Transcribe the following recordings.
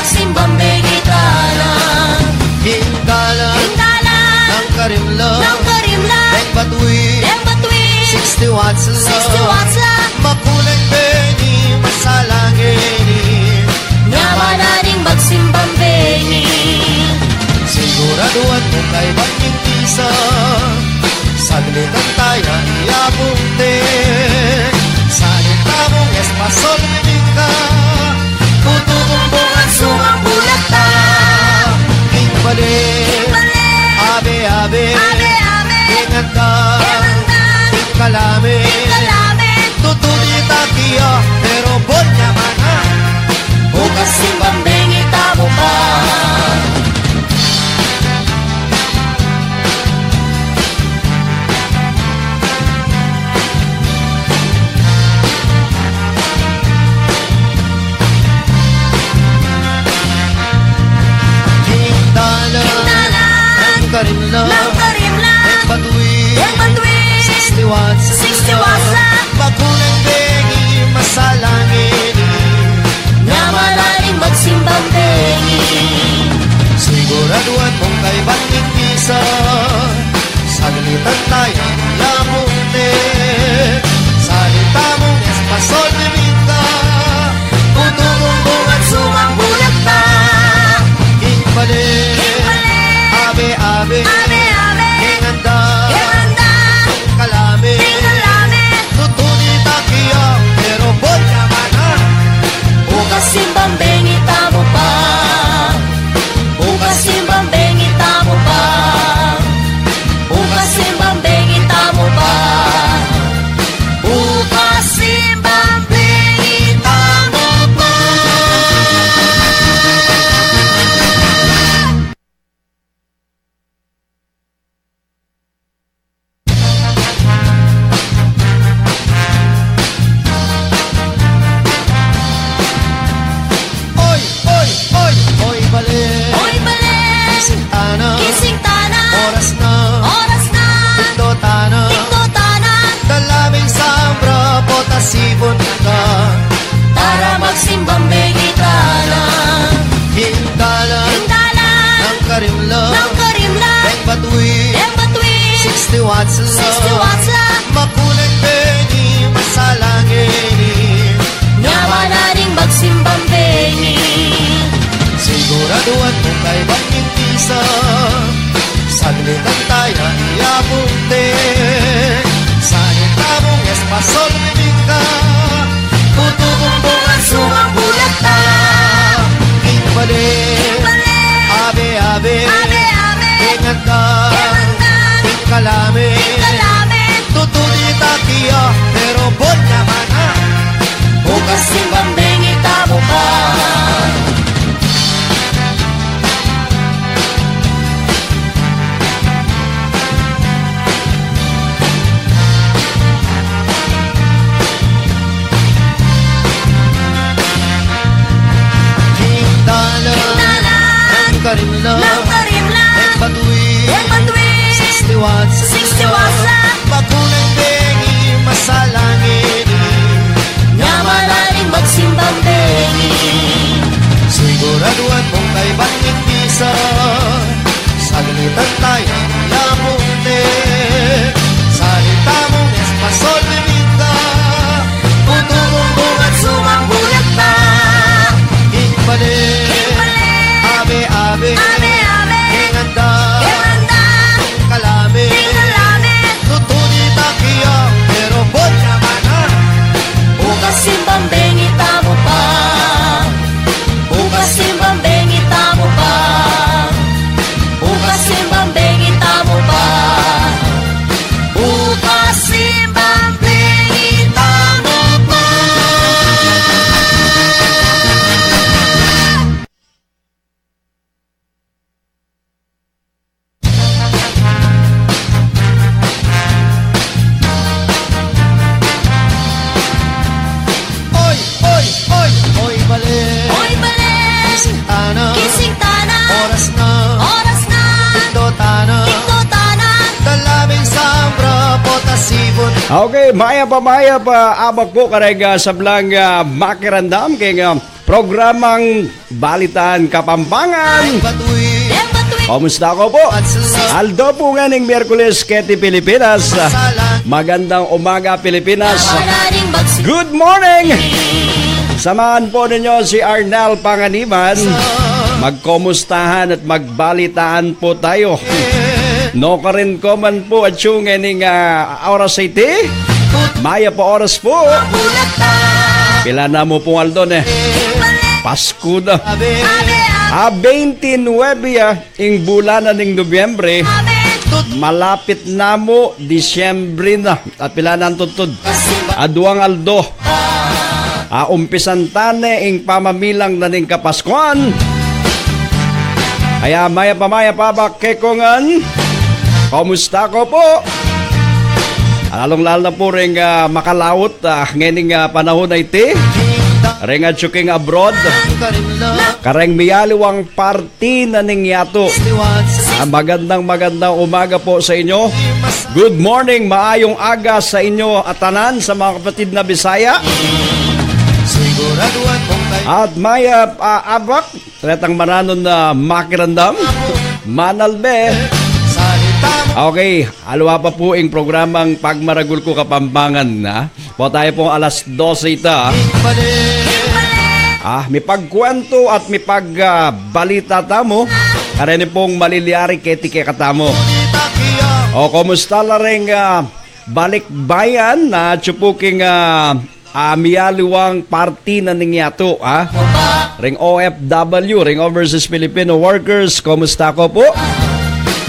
magsimbang begitana. Hingdala ng karimla Deng batuwi 60 watts lang Makulay beni masalangin Nyama na ring magsimbang begi. Siguraduhan mo kay baking isa Saglit ang tayo iabunte Salita mong espasol ka Tutubumbungan sumang bulata. Kimbalik Abe Inganda Kalame Tutulita kiya Pero bon naman ha Bukas simbang bengita mo pa. Hingdala ng karimla Deng batuwi 60 watts lang. Makulay bengi masalangin Nyama na ring magsimbang begi. Siguraduhan mong kay baking isa Saglitan tayo lamunte Salita mong espasol de minta Tutubumbungan sumang bulata. Kimbalik Abe Inganda Kalame Tutulita kiya Pero bon naman ha Bukas simbang bengita mo pa. Bukas simbang bengita mo pa. Bukas simbang bengita mo pa. Bukas simbang bengita mo pa. Oy balik Oy balik. Kising tana Oras na. Ito tana Dalaming sambra Potasibon ka Para magsimbang begitana. Hingdala ng karimla Deng batuwi 60 watts lang Makulay beni masalangin Nyama na ring magsimbang begi. Siguraduhan mo kay baking isa Saglit ang tayo iabunte Salita mong espasol ka Tutubumbungan sumang bulata. Kimbalik Abe Inganda Kalame Tutulita kiya Pero bon naman ha Bukas simbang bengita mo pa. Hingdala ng karimla Deng batuwi 60 watts lang. Makulay bengi masalangin Nyama na ring magsimbang begi. Siguraduhan mong kay baking isa Saglitan tayo lamunte Salita mong espasol de minta Tutubumbungan sumang bulata. Kimbalik Abe Inganda Kalame Tutulita kiya Pero bon naman ha Bukas simbang bengita mo pa. Bukas simbang bengita mo pa. Bukas simbang bengita mo pa. Bukas simbang bengita mo pa. Oy balik Oy balik. Kising tana. Oras na Ito tana Dalaming sambra Potasibon Okay, maya pa abak po karega sa blang makirandam kay programang Balitaan Kapampangan. Batuin Kumusta ko po? Aldo po nga ng Miyerkules, Keti Pilipinas. Magandang umaga, Pilipinas. Maraming bagsik Good morning! Samahan po ninyo si Arnel Panganiban. Magkumustahan at magbalitaan po tayo. No ka rin ko man po at yung ng oras iti. Maya po oras po. Ulat na Pila na mo po Aldo Pasko na. Abe 29 ing bulan ng Nobyembre. Malapit na mo Disyembre na. At pila na ang tutod. Aduang Aldo. Umpisan tane ing pamamilang na ning Kapaskuan. Kaya maya pa bakekongan. Kumusta ko po? Lalong-lalo na po rin makalawot ngayon panahon na iti. Ring at tsuking abroad. Kareng miyaliwang party na ningyato. Magandang umaga po sa inyo. Good morning, maayong aga sa inyo atanan sa mga kapatid na Bisaya. Siguraduhan mong kayo At maya abak, retang maranon na makirandam. Manalbe. salita mo Okay, alwa pa po ang programang Pagmaragul ko Kapampangan na. Po tayo pong alas 12 ita. balik May pagkwento at may pagbalita tamo. Karene pong maliliari keti ke katamo. Itakiya O, kumusta la rin balikbayan na tsupuking miyaliwang party na ningyato. Ring OFW, ring Overseas Filipino Workers, kumusta ko po?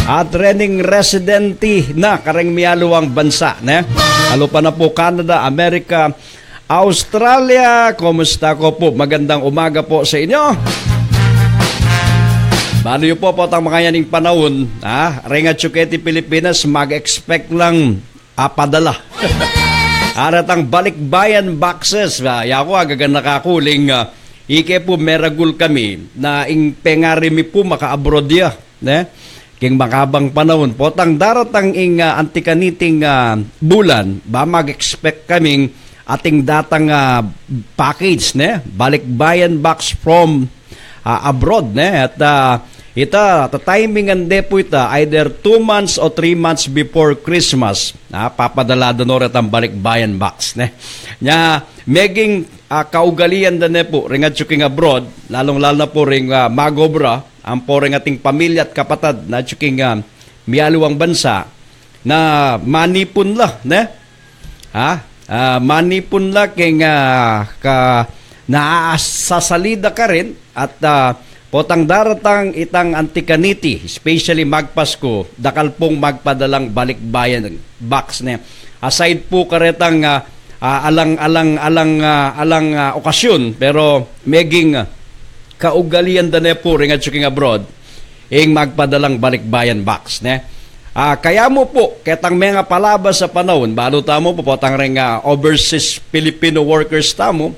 At rening residente na kareng miyaluwang bansa. Halo pa na po Canada, Amerika, Australia, kumusta ko po? Magandang umaga po sa inyo. Balo yun po ang mga yaning panahon, Renga Chuketi Pilipinas, mag-expect lang padala. Aratang balikbayan boxes. Yako agagan nakakuling ike po meragul kami na ing pengari mi po maka-abroad ya. King makabang panahon po. Tang daratang ing antikaniting bulan, ba mag-expect kaming ating datang package, balikbayan box from abroad. At ita, timing po ita, either 2 months o 3 months before Christmas, papadala doon orat ang balikbayan box. Nya, meging kaugalian na po, ring at tsuking abroad, lalong-lalo na po ring magobra, ang po ring ating pamilya at kapatad na tsuking miyaluwang bansa, na manipon la, manipon la king naasasalida ka rin at potang daratang itang antikaniti, especially magpasko, dakal pong magpadalang balikbayan box na. Aside po karetang alang okasyon, pero meging kaugalian da po ring at tsuking abroad, ing magpadalang balikbayan box. Kaya mo po, ketang mga palabas sa panahon, balo tamo po potang ring overseas Filipino workers tamo,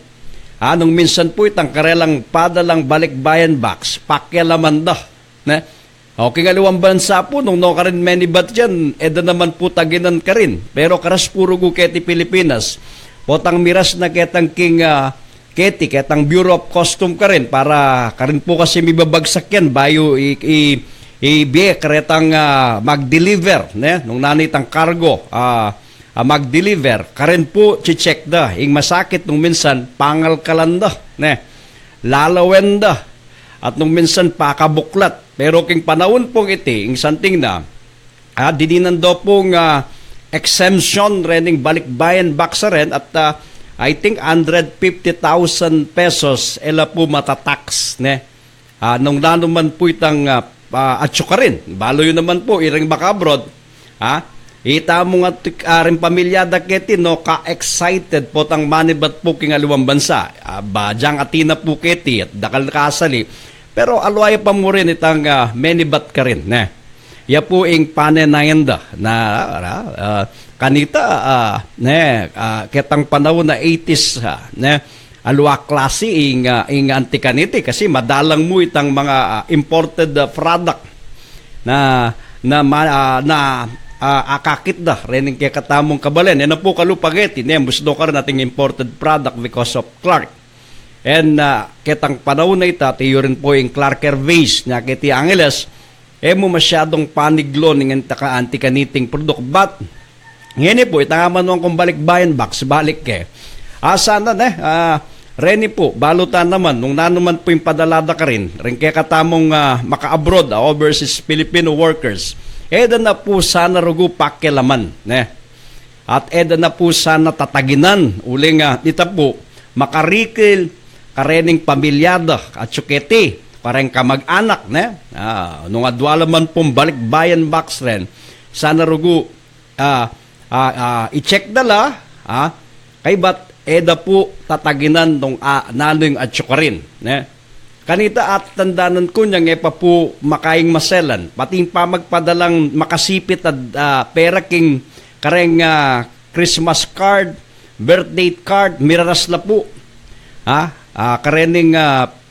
nung minsan po itang karelang padalang balikbayan box, pakyalaman da. Okay nga liwang bansa po, nung no ka rin many bat dyan, eda naman po taginan ka rin. Pero karas puro gu keti Pilipinas, potang miras na ketang king keti, ketang Bureau of Custom ka rin, para ka rin po kasi mibabagsak yan, bayo i-biye, karetang mag-deliver, nung nanitang cargo, mag-deliver, karen po check da, ing masakit nung minsan pangal kalanda, lalawen da, at nung minsan pakabuklat. Pero king panahon pong iti, ing santing na, didinan do pong exemption rening balikbayan baksa rin, at I think 150,000 pesos ela po matatax, nung nanuman po itang atso ka rin, balo yun naman po, iring baka abroad, ita mo nga rin pamilyada keti no ka-excited po tang manibat po king aluwang bansa. Badyang atina po keti at dakal kasali. Pero alway pa mo rin itang menibat ka rin. Ya po ing panenayanda na kanita ketang panahon na 80s alwa klase ing antikaniti kasi madalang mo itang mga imported product na akakit da rening kaya katamong kabalen yan po kalupageti busdo ka rin ating imported product because of Clark And ketang panahon na ita, tiyo rin po yung Clark Gervais na kiti Angeles, mo masyadong paniglo ng anti-kaniting product. But, ngayon po, itangaman nung kung balikbayan box, balik ke. Sana Reni po, balutan naman, nung nanuman po yung padalada ka rin kaya katamong maka-abroad, overseas Filipino workers, eda na po sana rugo pakilaman. At eda na po sana tataginan, uling dita po, makarikil, karening pamilyada at tsuketi, parang kamag-anak, nung adwala man pong balikbayan box rin, sana rugo, i-check dala, kay bat, eda po tataginan nung naling at tsukarin. Kanita at tandanan ko niya, pa po makaing maselan, pati pa magpadalang makasipit at pera king kareng Christmas card, birthday card, miraras la po. Karening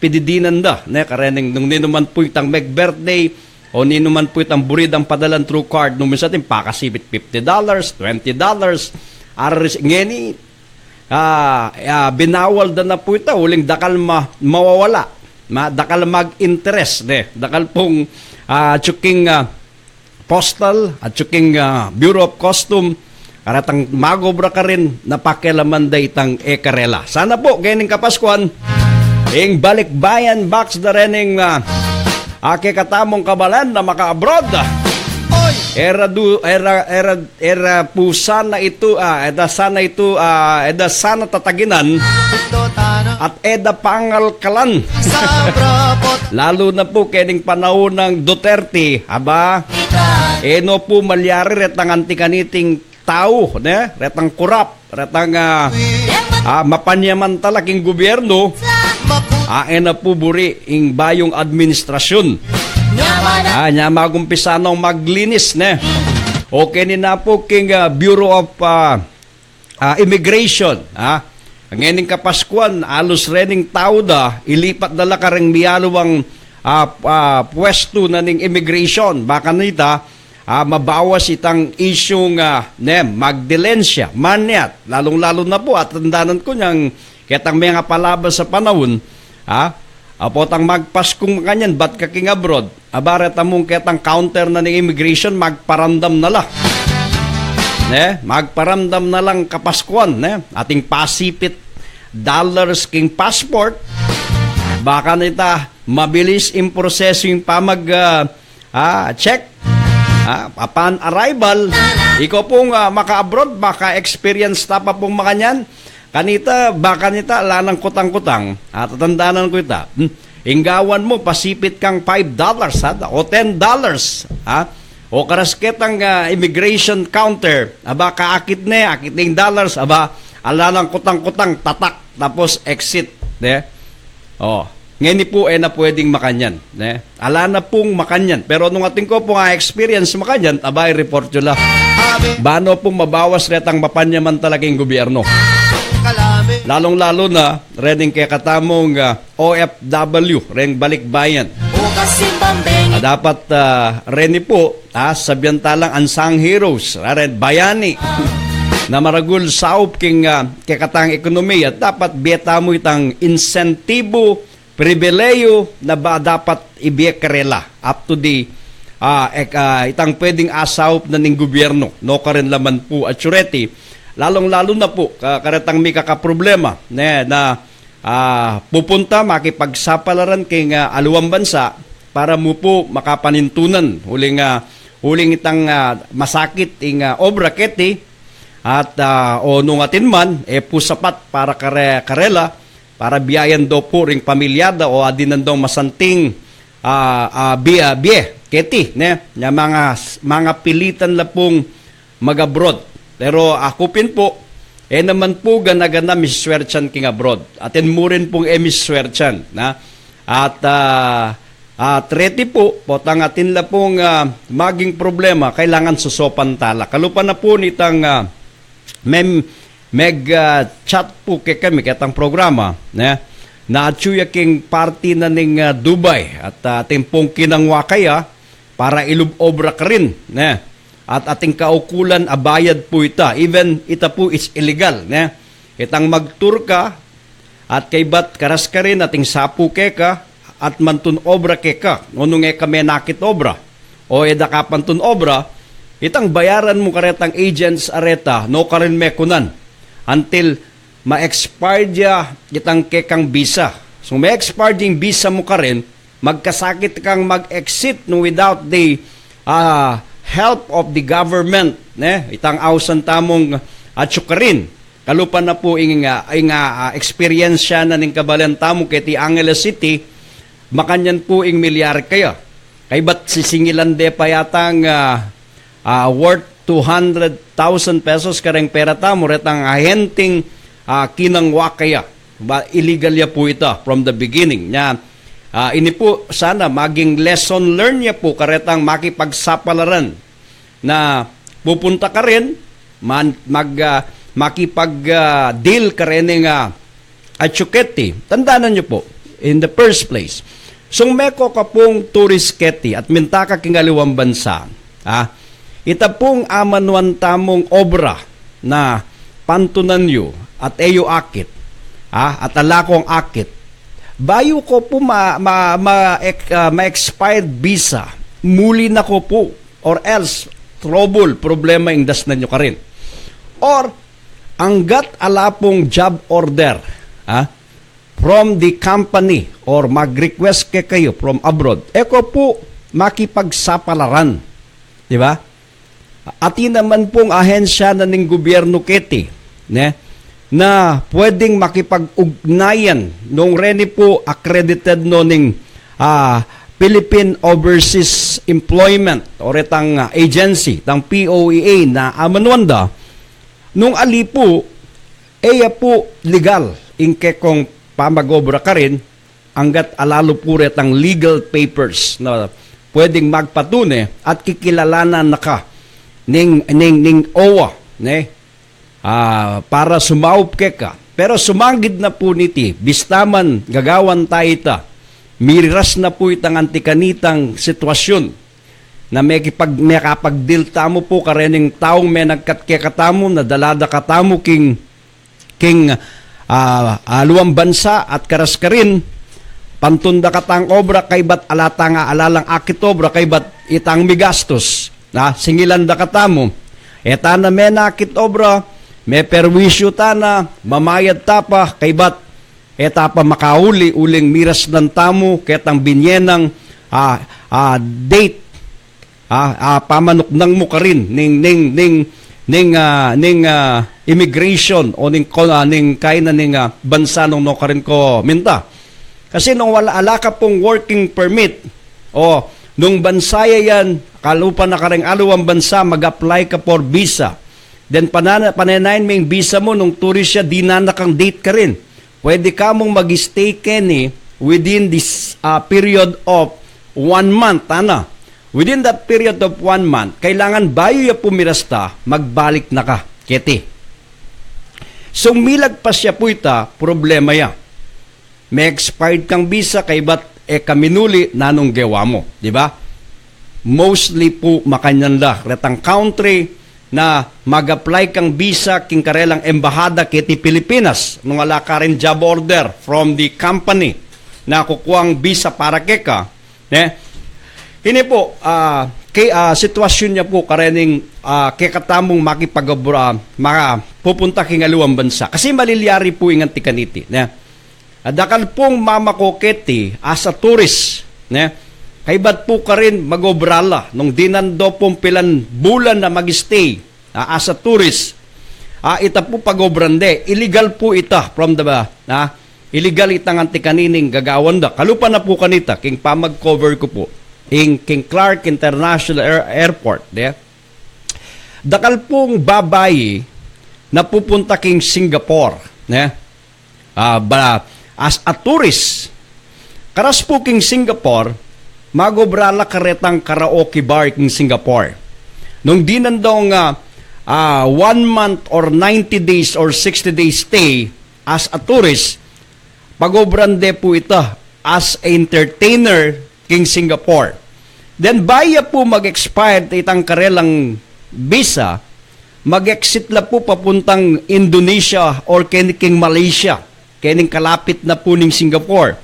pididinan da, karening nung ninuman po itang mag-birthday o ninuman po itang buridang padalan through card, nung minsan pakasipit $50, $20, ngeni, binawal da na po ito, uling dakal mawawala, dakal mag-interest, dakal pong tsuking postal at tsuking Bureau of Custom, karatang magobra ka rin na pakialaman da itang ekarela. Sana po, ganing kapaskuan, ing balikbayan box da rening katamong kabalan na maka-abroad. Era po sana ito, eda sana tataginan at eda pangalkalan. Lalo na po kening panahon ng Duterte, eno po malyari retang anti-kaniting tao, retang kurap, retang mapanyaman talaking gobyerno, ena po buri ing bayong administrasyon. Nya magumpisa nang maglinis, okay ni na po king Bureau of Immigration, ang ening kapaskuan, alos rening tao da, ilipat dala kareng miyalawang pwesto na ning immigration, baka nita, mabawas itang isyong magdilensya, manyat, lalong-lalo na po, at tandanan ko niyang ketang mga palabas sa panahon, apotang magpaskong kanyan, ba't ka king abroad, abaret among ketang counter na ng immigration, magparamdam na lang. Magparamdam na lang kapaskuan, ating pasipit dollars king passport, baka nita, mabilis in proseso yung check, upon arrival, ikaw pong maka-abroad, maka-experience ta pa pong makanyan, kanita, baka nita, lanang kutang-kutang, at tatandanan ko ita, inggawan mo, pasipit kang $5, o $10, o karasketang immigration counter, kaakit akit na yung dollars, alanang kutang-kutang, tatak, tapos exit, ngayon po na pwedeng makanyan. Ala na pong makanyan. Pero nung ating ko po experience makanyan, report nyo lang. Bano pong mabawas retang mapanyaman talagang gobyerno. Lalong-lalo na, rening kaya katamong OFW, reng balikbayan. Dapat reni po, sabihan talang unsung heroes, bayani, na maragul saop king katang ekonomiya, dapat beta mo itang insentibo, pribileyo na ba dapat ibiyekarela up to the itang pwedeng asawp na ning gobyerno, no karen laman po at surety, lalong-lalo na po karetang may kakaproblema na pupunta makipagsapalaran king aluwang bansa para mo po makapanintunan huling itang masakit ing obra keti at o nung atin man po sapat para karela para biyayan do po ring pamilyada o adinan daw masanting keti nya mga pilitan la pong mag-abroad. Pero akupin po naman po gana miswerchan king abroad atin mo rin pong miswerchan at treti po potang atin la pong maging problema kailangan susopan tala kalupan na po nitang chat po kay kami katang programa na atsuya king party na ning Dubai at timpong kinangwa kaya para ilubobra ka rin at ating kaukulan abayad po ita even ita po is illegal itang magtour ka at kay bat karas ka rin ating sapu keka at mantun obra keka. Ngunong kami nakit obra o eda ka pantun obra, itang bayaran mo karetang agents areta no karin mekunan until ma-expired ya itang kekang visa. So ma-expired yung visa mo karin, magkasakit kang mag-exit no without the help of the government, ne? Itang awsan tamong atsukarin. Kalupan na po experience siya na ning kabalan tamo kay ti Angeles City, makanyan po ing milyar kaya. Kay ba't sisingilan de pa yatang worth 200,000 pesos kareng pera tamo retang ahenting kinangwa kaya. Illegal ya po ito from the beginning. Nya, ini po sana maging lesson learn niya po karetang makipagsapalaran na pupunta ka rin, makipag-deal ka rin ng atsuketi. Tandaan niyo po, in the first place, sung meko ka pong tourist keti at minta ka kingaliwang bansa, ita pong amanuan tamong obra na pantunan nyo at eyo akit, at alakong akit, bayo ko po ma-expired visa, muli na ko po, or else, trouble, problema yung das na nyo ka rin. Or, anggat alapong job order from the company or mag-request kayo from abroad, eko po makipagsapalaran. Di ba? Ati naman pong ahensya na ng gobyerno keti, ne? Na pwedeng makipag-ugnayan nung reni po accredited no ning Philippine Overseas Employment o retang agency, tang POEA na amanuanda, nung ali po, eya po legal, ingke kong pamagobra ka rin, hanggat alalo po retang legal papers na pwedeng magpatune at kikilalanan na ka ning OWA, ne? Para sumaup ka. Pero sumangid na po niti, bistaman gagawan tayo ita, miriras na po itang antikanitang sitwasyon na may kapag-deal tamo po karening taong may nagkatkekatamo na dalada katamo king aluang bansa at karas ka rin pantunda katang obra kay bat alata nga alalang akit obra kay bat itang migastos na singilan da katamo eta na may nakit obra may perwisyo ta na mamayad tapa kay bat eta pa makauli uling miras ng tamo ketang binyenang date pamanuknang mo ka rin ning immigration o ning kaina ning bansa nung no ka rin ko minta. Kasi nung ala ka pong working permit o nung bansaya yan, kalupa na ka rin aluang bansa, mag-apply ka for visa. Then pananayin mo yung visa mo nung tourist siya, di na nakang date ka rin. Pwede ka mong mag-stay within this period of 1 month, Within that period of 1 month, kailangan bayo ya pumirasta, magbalik na ka, keti. So, milag pa siya po ita, problema ya. May expired kang visa, kay ba't kaminuli nanong gawa mo, di ba? Mostly po makanyan la, retang country na mag-apply kang visa king karelang embahada keti Pilipinas, nung ala ka rin job order from the company na kukuang visa para keka, Hini po, sitwasyon niya po karening kekatamong pupunta kingaluang bansa. Kasi maliliari po yung antikaniti. Dakal pong mamakoketi as a tourist. Kay ba't po ka rin magobrala nung dinando pong pilan bulan na mag-stay as a tourist. Ita po pagobrande. Illegal po ita from the illegal itang antikanining gagawan da. Kalupa na po kanita, king pamag-cover ko po. King Clark International Airport. Dakal pong babayi na pupunta king Singapore. As a tourist. Karas po king Singapore, magobrala karetang karaoke bar king Singapore. Nung di nandong 1 month or 90 days or 60 days stay as a tourist, pagobrande po ito as entertainer king Singapore. Then baya po mag-expire itang karelang visa, mag-exit la po papuntang Indonesia or king Malaysia. kening kalapit na po ning Singapore.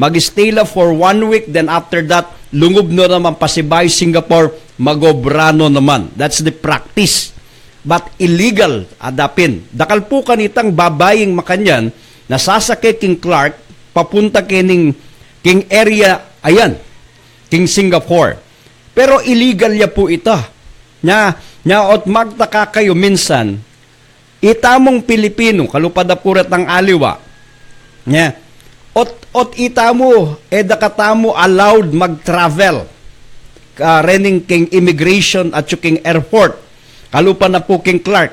Mag-stay la for 1 week, then after that, lungob no naman pasibay Singapore, magobrano naman. That's the practice. But illegal, adapin. Dakal po kanitang babaying makanyan, nasasakay King Clark, papunta kening king area, ayan, King Singapore. Pero illegal ya po ita. Nya ot magtaka kayo minsan, itamong Pilipino, kalupada puret ang aliwa. Nya, ot itamo, edakatamo allowed mag-travel. Rening king immigration at king airport. Kalupa na po King Clark.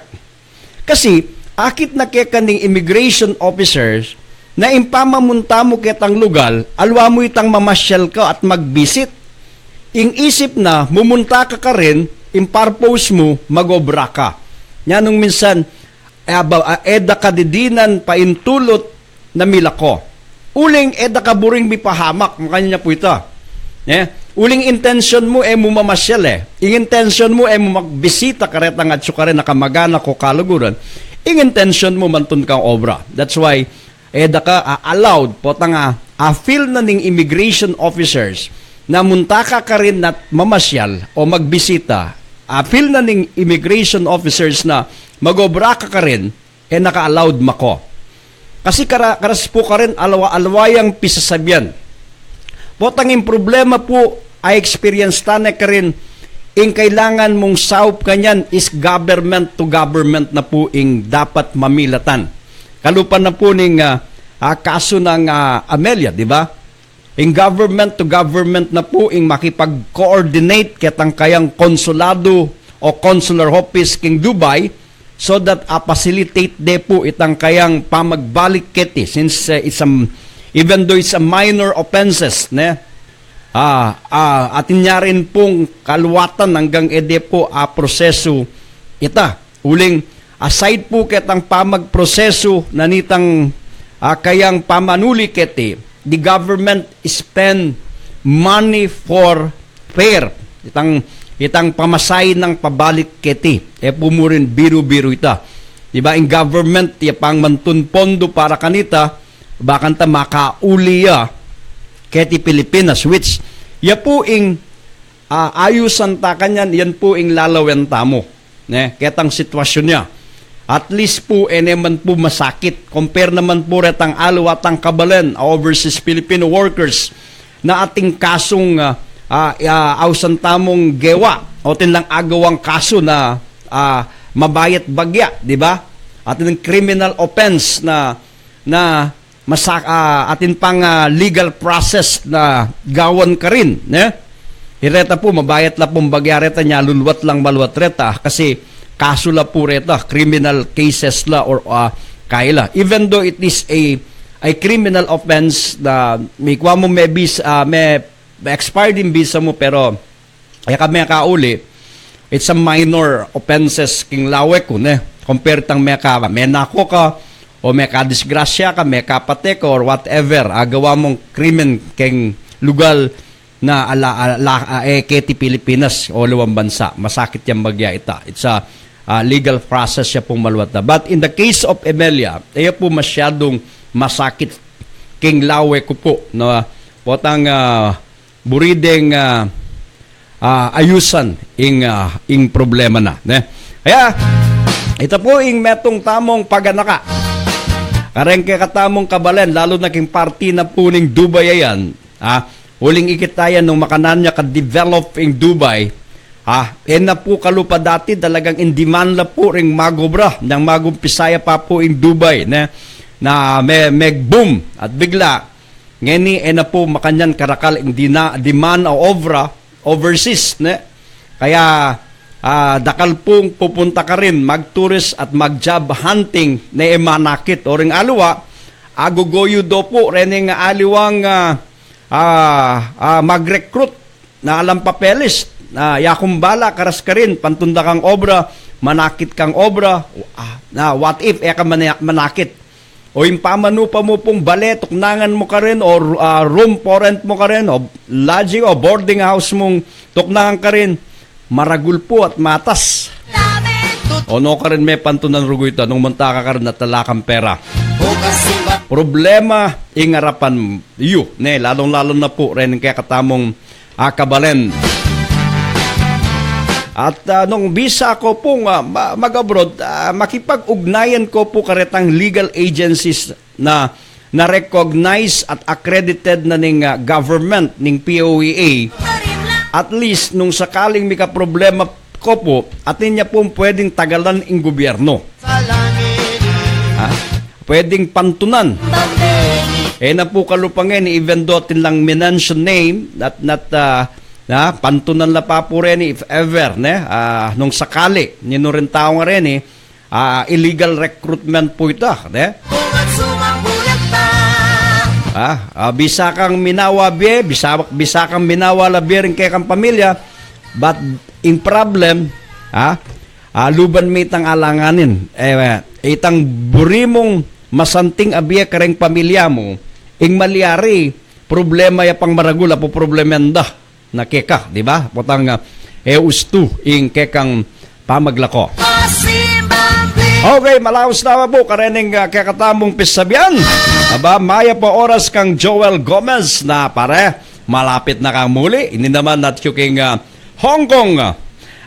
Kasi, akit na kekaning immigration officers, na impamamunta mo kitang lugar, alwa mo itang mamasyal ka at mag-visit. Ing isip na, mumunta ka rin, impurpose mo, magobra ka. Yan nung minsan, eda kadidinan paintulot na milako. Uling eda kaburing bipahamak, makanya po ito. Uling intention mo mo mamasyal Ing intention mo mo magbisita karetang at sukare nakamagana ko kaluguran. Ing intention mo mantun kang obra. That's why, eda ka allowed po feel na ning immigration officers na munta ka rin na mamasyal o magbisita, feel na ning immigration officers na magobra ka rin, naka-allowed mako. Kasi karas po ka rin alawayang pisasabyan. Potanging problema po ay experience tane ka rin ing kailangan mong saup kanyan is government to government na po ing dapat mamilatan. Kalupan na po ning kaso ng Amelia, di ba? In government to government na po ing makipag-coordinate ketang kayang konsulado o consular office king Dubai so that facilitate de po itang kayang pamagbalik keti since even though it's a minor offenses atin niya rin pong kaluwatan hanggang ede po proseso ita. Uling aside po ketang pamagproseso na nitang kayang pamanuli keti, the government spend money for fare. Itang pamasay ng pabalik keti. Pumurin biru-biru ita. Diba, in government, pang mantun pondo para kanita, bakanta makauli keti Pilipinas, which, po ing ayusan ta kanyan, yan po ing lalawen tamo. Ketang sitwasyon niya. At least po, naman po masakit. Compare naman po retang aluwatang kabalen, overseas Filipino workers, na ating kasong awsan tamong gewa. O tinlang agawang kaso na mabayat bagya, di ba? Atin criminal offense na atin pang legal process na gawan ka rin. Ireta po, mabayat la pong bagya reta niya, lulwat lang malwat reta, kasi kaso la po reta, criminal cases la or kaila. Even though it is a criminal offense na may kuha mo may expired yung visa mo pero kami kauli, it's a minor offenses king lawe ko compare tang may nako ka o may kadisgrasya ka, may kapate ka or whatever, agawa mong krimen king lugal na keti Pilipinas o luwang bansa. Masakit yung bagya ita. It's a legal process siya pong maluwata. But in the case of Emelia, ay po masyadong masakit king lawe ko po. No? Potang burideng ayusan ing problema na. Kaya, ito po ing metong tamong paganaka. Karengke katamong kabalen, lalo na king party na po ning Dubai ayan. Huling ikitayan nung makanan niya ka-develop ing Dubai. Na po kalupa dati talagang in demand la po ring magobra nang magumpisaya pa po in Dubai na may boom at bigla ngeni na po makanyan karakal ing demand o obra overseas kaya dakal pong pupunta ka rin mag-tourist at mag-job hunting na emanakit o ring alwa agugoyo do po rin nga aliwang mag-recruit na alam papeles yakumbala karas ka rin, pantunda kang obra, manakit kang obra, na what if ka manakit? O yung pamanupa mo pong bale, tuknangan mo ka rin, o room for rent mo ka rin, o lodging o boarding house mong tuknangan ka rin, maragul po at matas. O no ka rin may pantunan rugo ito, nung manta ka rin na talakang pera. Bukas simba problema ingarapan yu, ne, lalong-lalo na po rin kaya katamong kabalen. At nung bisa ko pong mag-abroad, makipag-ugnayan ko po karetang legal agencies na na-recognize at accredited na ning government, ning POEA. At least, nung sakaling may ka-problema ko po, atin niya pong pwedeng tagalan ng gobyerno. Sa langit Pwedeng pantunan. bambengi Na po kalupangin, even though lang mention name, pantunan la pa po rin if ever, nung sakali, nino rin tao nga rin, illegal recruitment po ito. Kung at sumanggulat pa Bisa kang minawa be, bisa kang minawa labi rin kay kang pamilya, but in problem, luban may itang alanganin. Itang burimong masanting abiya kareng pamilya mo, ing maliari, problema ya pang maragula po problemenda na keka, di ba? Potang ustu ing kekang pamaglako. Pasimbang bing Okay, malaos na po karening kakatamong pisabyan. Aba, maya po oras kang Joel Gomez na pare, malapit na kang muli. Hindi naman at yung Hong Kong.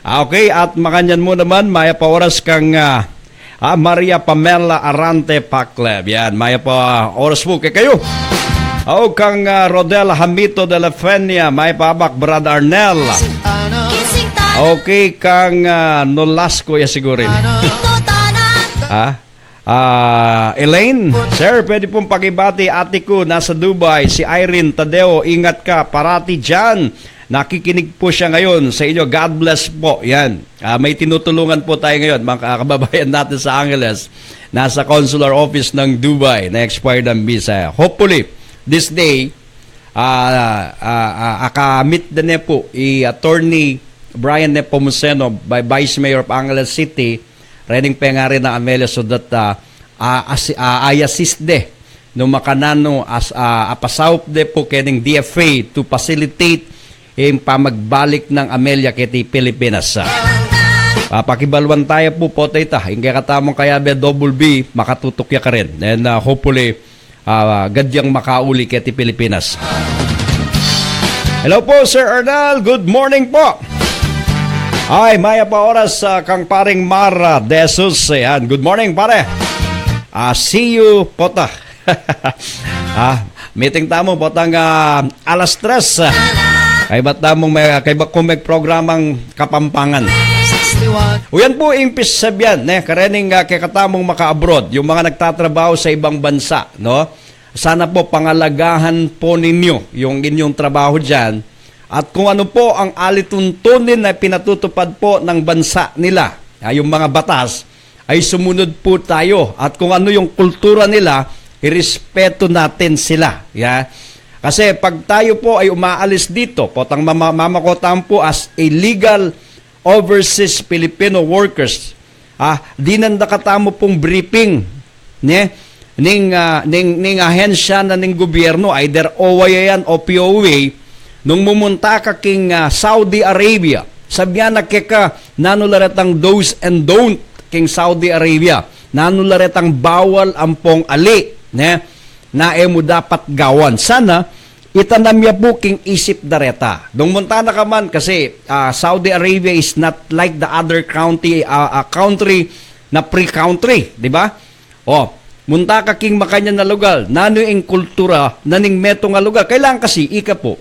Okay, at makanyan mo naman, maya po oras kang Maria Pamela Arante Pacleb. Yan, maya po oras po kay kayo. O kang Rodel Hamito de la Fenia, may pabak Brad Arnel. Kising tayo Okay, kang Nolasco ya sigurin. Ito tanan Elaine, sir, pwede pong pakibati ate ko nasa Dubai, si Irene Tadeo, ingat ka parati dyan. Nakikinig po siya ngayon sa inyo. God bless po. Yan. May tinutulungan po tayo ngayon, mga kababayan natin sa Angeles. Nasa consular office ng Dubai na expired ang visa. Hopefully, this day, akamit din po Attorney Brian Nepomuceno by Vice Mayor of Angeles City, rening pengari ng Amelia so that ay assist de no makanano as apasaup de po kening DFA to facilitate yung pamagbalik ng Amelia kiti Pilipinas. Pakibalwan tayo po po tayo hindi katamong kaya be double B makatutok ya ka rin and hopefully gadyang makauli kiti Pilipinas. Hello po Sir Ernal, good morning po. Ay, maya pa oras kang paring Mara De Jesus. Yan. Good morning, pare. See you, pota. Meeting tamo, potang alas 3. Kay ba't tamong kay ba't kung may programang Kapampangan. 61 Uyan po impis sabyan, karening kay katamong maka-abroad, yung mga nagtatrabaho sa ibang bansa, no? Sana po pangalagahan po ninyo yung inyong trabaho dyan. At kung ano po ang alituntunin na pinatutupad po ng bansa nila, yung mga batas, ay sumunod po tayo. At kung ano yung kultura nila, irespeto natin sila. Yeah? Kasi pag tayo po ay umaalis dito, potang mamakotan po as illegal overseas Filipino workers, di nanda katamo pong briefing ning ahensya na ning gobyerno, either OWA yan o POA. Nung mumunta ka king Saudi Arabia, sabyan na keka nanularetang do's and don't king Saudi Arabia. Nanularetang bawal ang pong ali, na mo dapat gawan. Sana itanamya po king isip dareta. Nung munta na ka man, kasi Saudi Arabia is not like the other country na pre-country, di ba? Munta ka king makanya na lugar, nano yung kultura, naning meto nga lugar. Kailangan kasi, ika po,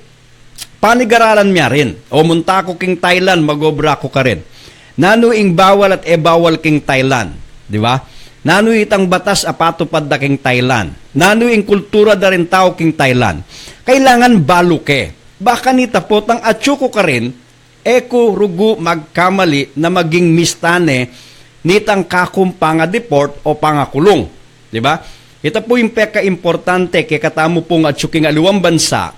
panigaralan niya rin. Munta ko king Thailand, magobra ko ka rin. Nano ing bawal at bawal king Thailand. Di ba? Nano itang batas apatupad da king Thailand. Nano ing kultura da rin tao king Thailand. Kailangan baluke. Baka nita po tang atsuko ka rin, eko rugo magkamali na maging mistane nitang kakumpanga deport o pangakulong. Di ba? Ito po yung peka-importante kay katamo pong atsuking aluwang bansa.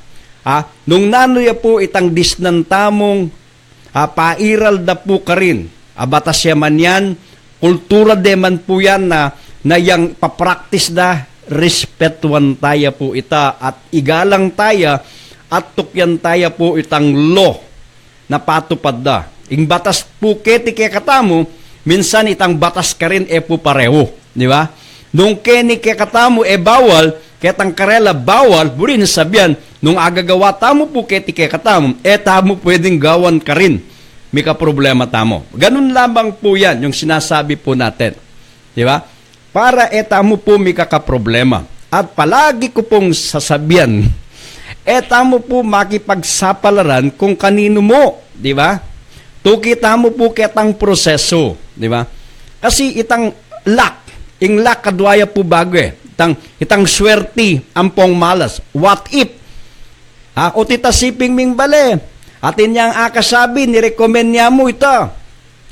Nung nanoya po itang disnantamong pairal da po ka rin. Batas yaman yan, kultura de man po yan na yang papraktis da, respetuan tayo po ita at igalang tayo at tukyan tayo po itang law na patupad da. Ing batas po keti kaya katamo, minsan itang batas ka rin po pareho. Di ba? Nung keni ke katamo bawal, ketang karela bawal, burin sabihan, nung agagawa tamo po keti ke katamo, tamo pwedeng gawan ka rin. May ka-problema tamo. Ganun lamang po yan, yung sinasabi po natin. Di ba? Para tamo po may kaka-problema. At palagi ko pong sasabihan, tamo po makipagsapalaran kung kanino mo. Di ba? Tukita mo po ketang proseso. Di ba? Kasi itang luck, ing luck kadwaya po bago itang swerte, ampong malas. What if? O titasiping ming bale. Atin niyang akasabi, nirecommend niya mo ito.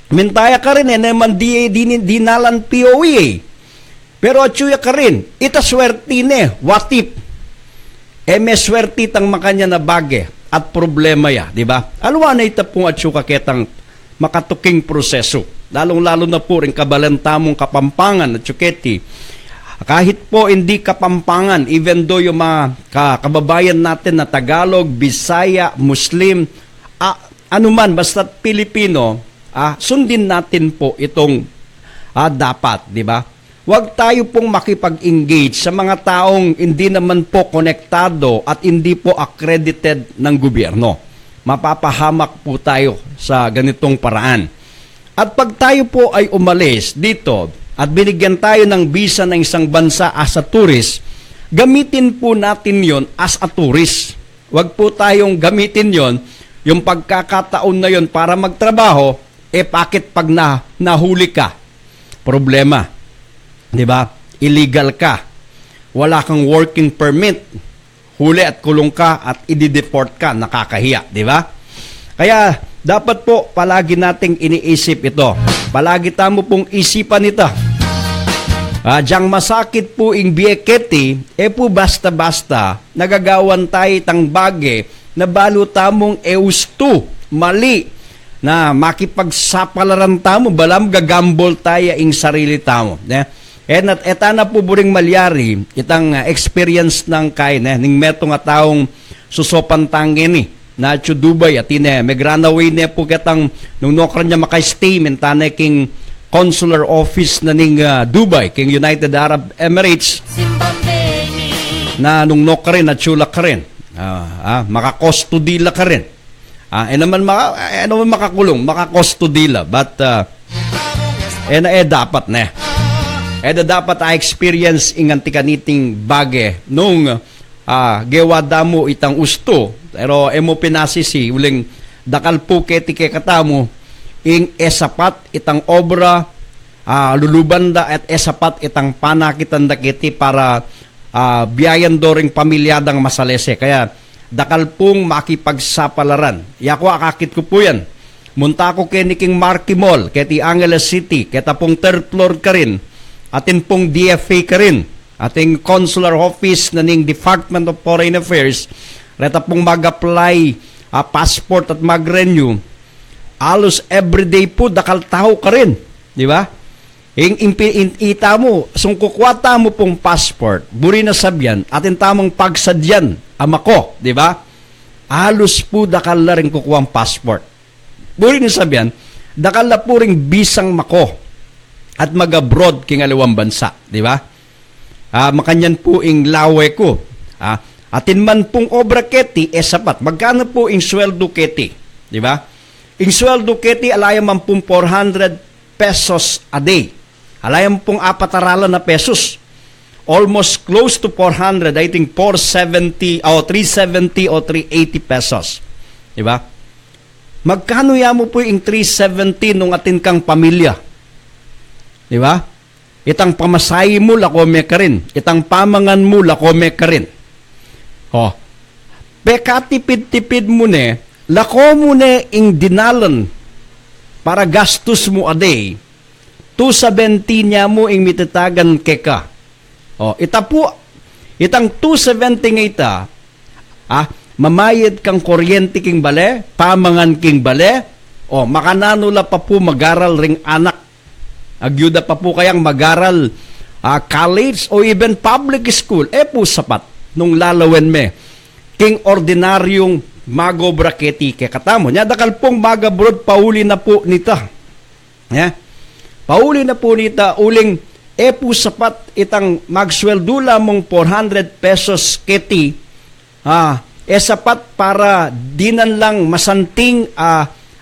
Mintaya ka rin, naman dinalan POE. Pero atsuya ka rin, ita swerte ne, what if? May swerte tang makanya na bage at problema ya, di ba? Alwa na ita pong atsuka ketang makatuking proseso. Lalong-lalo na po rin kabalantamong kapampangan at tsuketi. Kahit po hindi kapampangan, even though yung mga kababayan natin na Tagalog, Bisaya, Muslim, anuman, basta Pilipino, sundin natin po itong dapat, di ba? Huwag tayo pong makipag-engage sa mga taong hindi naman po konektado at hindi po accredited ng gobyerno. Mapapahamak po tayo sa ganitong paraan. At pag tayo po ay umalis dito at binigyan tayo ng visa ng isang bansa as a tourist, gamitin po natin yon as a tourist. Huwag po tayong gamitin yon, yung pagkakataon na yon para magtrabaho, bakit pag nahuli ka? Problema. Di ba? Illegal ka. Wala kang working permit. Huli at kulong ka at i-deport ka. Nakakahiya. Di ba? Kaya, dapat po palagi nating iniisip ito. Palagi tamo pong isipan ito. Diyang masakit po ing bieketi, po basta-basta, nagagawan tayo itang bage na balo tamong eusto, mali, na makipagsapalaran tamo, balam gagambol tayo ing sarili tamo. Eta na po buring malyari, itang experience ng kain, ning meto nga taong susopan tangin ni, na chu Dubai at may granaway na po ketang nung nokran niya makastay, mentana king consular office na ning Dubai, king United Arab Emirates, na nung nokran at chula ka rin, makakostudila ka rin. Naman makakulong, makakostudila, but dapat na. Dapat experience ing antikaniting bage nung gewada mo itang usto, pero emo pinasisi, uling dakal po keti ke katamo, ing esapat itang obra, lulubanda at esapat itang panakitan dakiti para biyayan doring pamilyadang masalese. Kaya dakal pong makipagsapalaran. Yako akakit ko po yan. Munta ko keniking Marquee Mall, keti Angeles City, keta pong third floor ka rin, atin pong DFA ka rin, ating consular office na ning Department of Foreign Affairs, reta pong mag-apply passport at mag-renew, alos everyday po dakal tao ka rin, di ba? Ita mo, sungkukwata mo pong passport, buri na sabyan, atin tamang pagsadyan, amako, di ba? Alos po dakal na rin kukuha ang passport. Buri na sabyan, dakal na po rin bisang mako at mag-abroad king aliwang bansa, di ba? Makanyan po ing lawe ko. Atin man pong obra keti, sapat. Magkano po ing sweldo keti? Di ba? Ing sweldo keti, alayam man pong 400 pesos a day. Alayam pong apataralan na pesos. Almost close to 400, I think 470 o 370 o 380 pesos. Di ba? Magkano ya mo po ing 370 nung atin kang pamilya? Di ba? Itang pamasahe mo, lakome ka rin. Itang pamangan mo, lakome ka rin. Pekatipid-tipid mo ne, lako mo ne ing dinalan para gastos mo a day, 270 niya mo ing mitatagan keka. Ita po, itang 270 nga ita, mamayad kang kuryente king bale, pamangan king bale, makananula pa po magaral ring anak. Agyuda pa po kayang magaral college o even public school, po sapat nung lalawen me king ordinaryong magobra keti ke katamo nya dakal pong magabrod pauli na po nita. Pauli na po nita uling po sapat itang magsweldo lamang 400 pesos keti, sapat para dinan lang masanting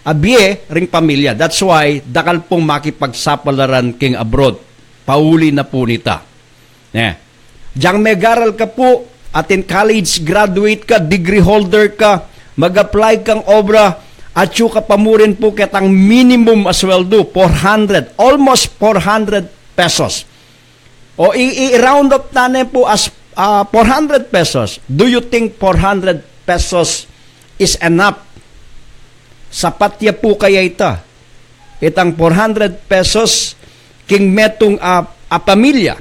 abye ring pamilya. That's why dakal pong makipagsapalaran king abroad. Pauli na po nita. Diyang megaral ka po, atin college graduate ka, degree holder ka, mag-apply kang obra, at yung kapamurin po kitang minimum asweldo, 400, almost 400 pesos. O i-round up natin po as 400 pesos. Do you think 400 pesos is enough? Sapat ya po kaya ita. Itang 400 pesos king metong pamilya.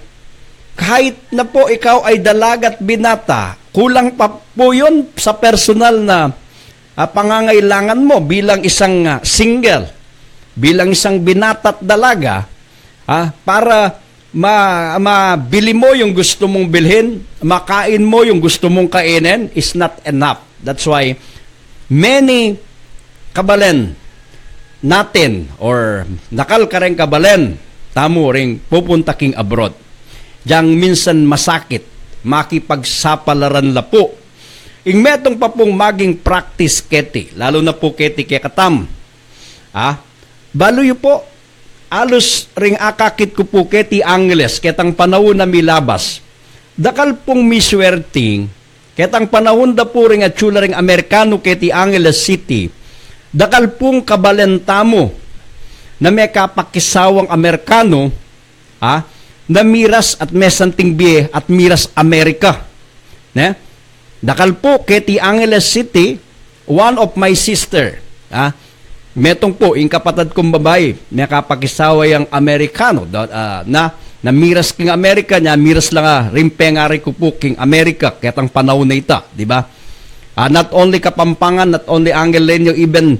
Kahit na po ikaw ay dalagat binata, kulang pa po yun sa personal na pangangailangan mo bilang isang single, bilang isang binata't dalaga, para mabili mo yung gusto mong bilhin, makain mo yung gusto mong kainin, is not enough. That's why many kabalen natin or nakal ka rin kabalen, tamo ring pupunta king abroad. Diyang minsan masakit, makipagsapalaran la po. Ing metong pa pong maging practice keti, lalo na po keti kekatam. Baloy po, alos ring akakit ko po keti Angeles, ketang panahon na milabas. Dakal pong miswerting, ketang panahon da po ring atsula ring Amerikano keti Angeles City, dakal pong kabalentamo na may kapakisawang Amerikano, na miras at mesanting biye at miras Amerika. Dakal po, keti Angeles City, one of my sister, metong po, yung kapatid kong babae, may kapakisawa yung Amerikano, na miras king Amerika niya, miras lang rimpengari ko po king Amerika, ketang panahon na ita, di ba? Not only Kapampangan, not only Angelenyo, even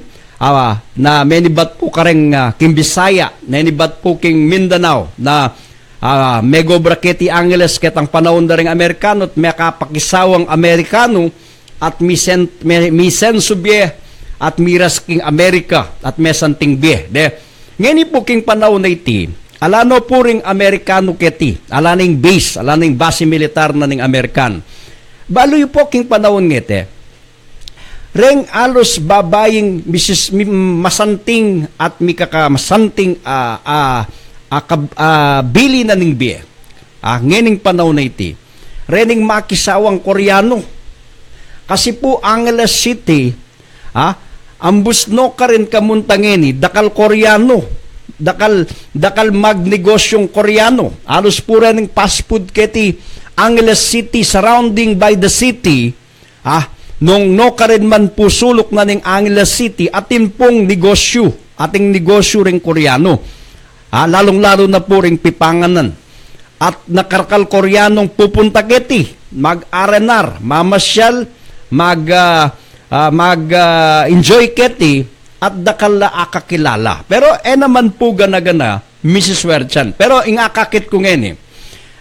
na menibat po kareng king Bisaya, menibat po king Mindanao, na Mego Braketi Angeles ketang panahon da ring Amerikano at may kapakisawang Amerikano at misen subye at miras king Amerika at mesanting biye. Ngayon po king panahon na iti, alano po ring Amerikano keti, alaning base, alaning base militar na ning Amerikan. Baloy po king panahon ngete, reng alos babaying masanting at mikakamasanting bili na ning biye. Ngening panahon na iti, rening makisawang Koreano. Kasi po Angeles City, ambus no ka rin kamuntangeni, dakal Koreano, dakal magnegosyong Koreano. Alos po rin fast food keti Angeles City, surrounding by the city, nung no ka rin man po sulok na ning Angeles City, atin pong negosyo, ating negosyo ring Koreano. Lalong-lalo na po ring pipanganan. At nakarkal Koreanong pupunta keti, mag-arenar, mamasyal, mag-enjoy keti, at dakal na akakilala. Pero naman po gana-gana, Mrs. Werchan. Pero ingakakit ko ngayon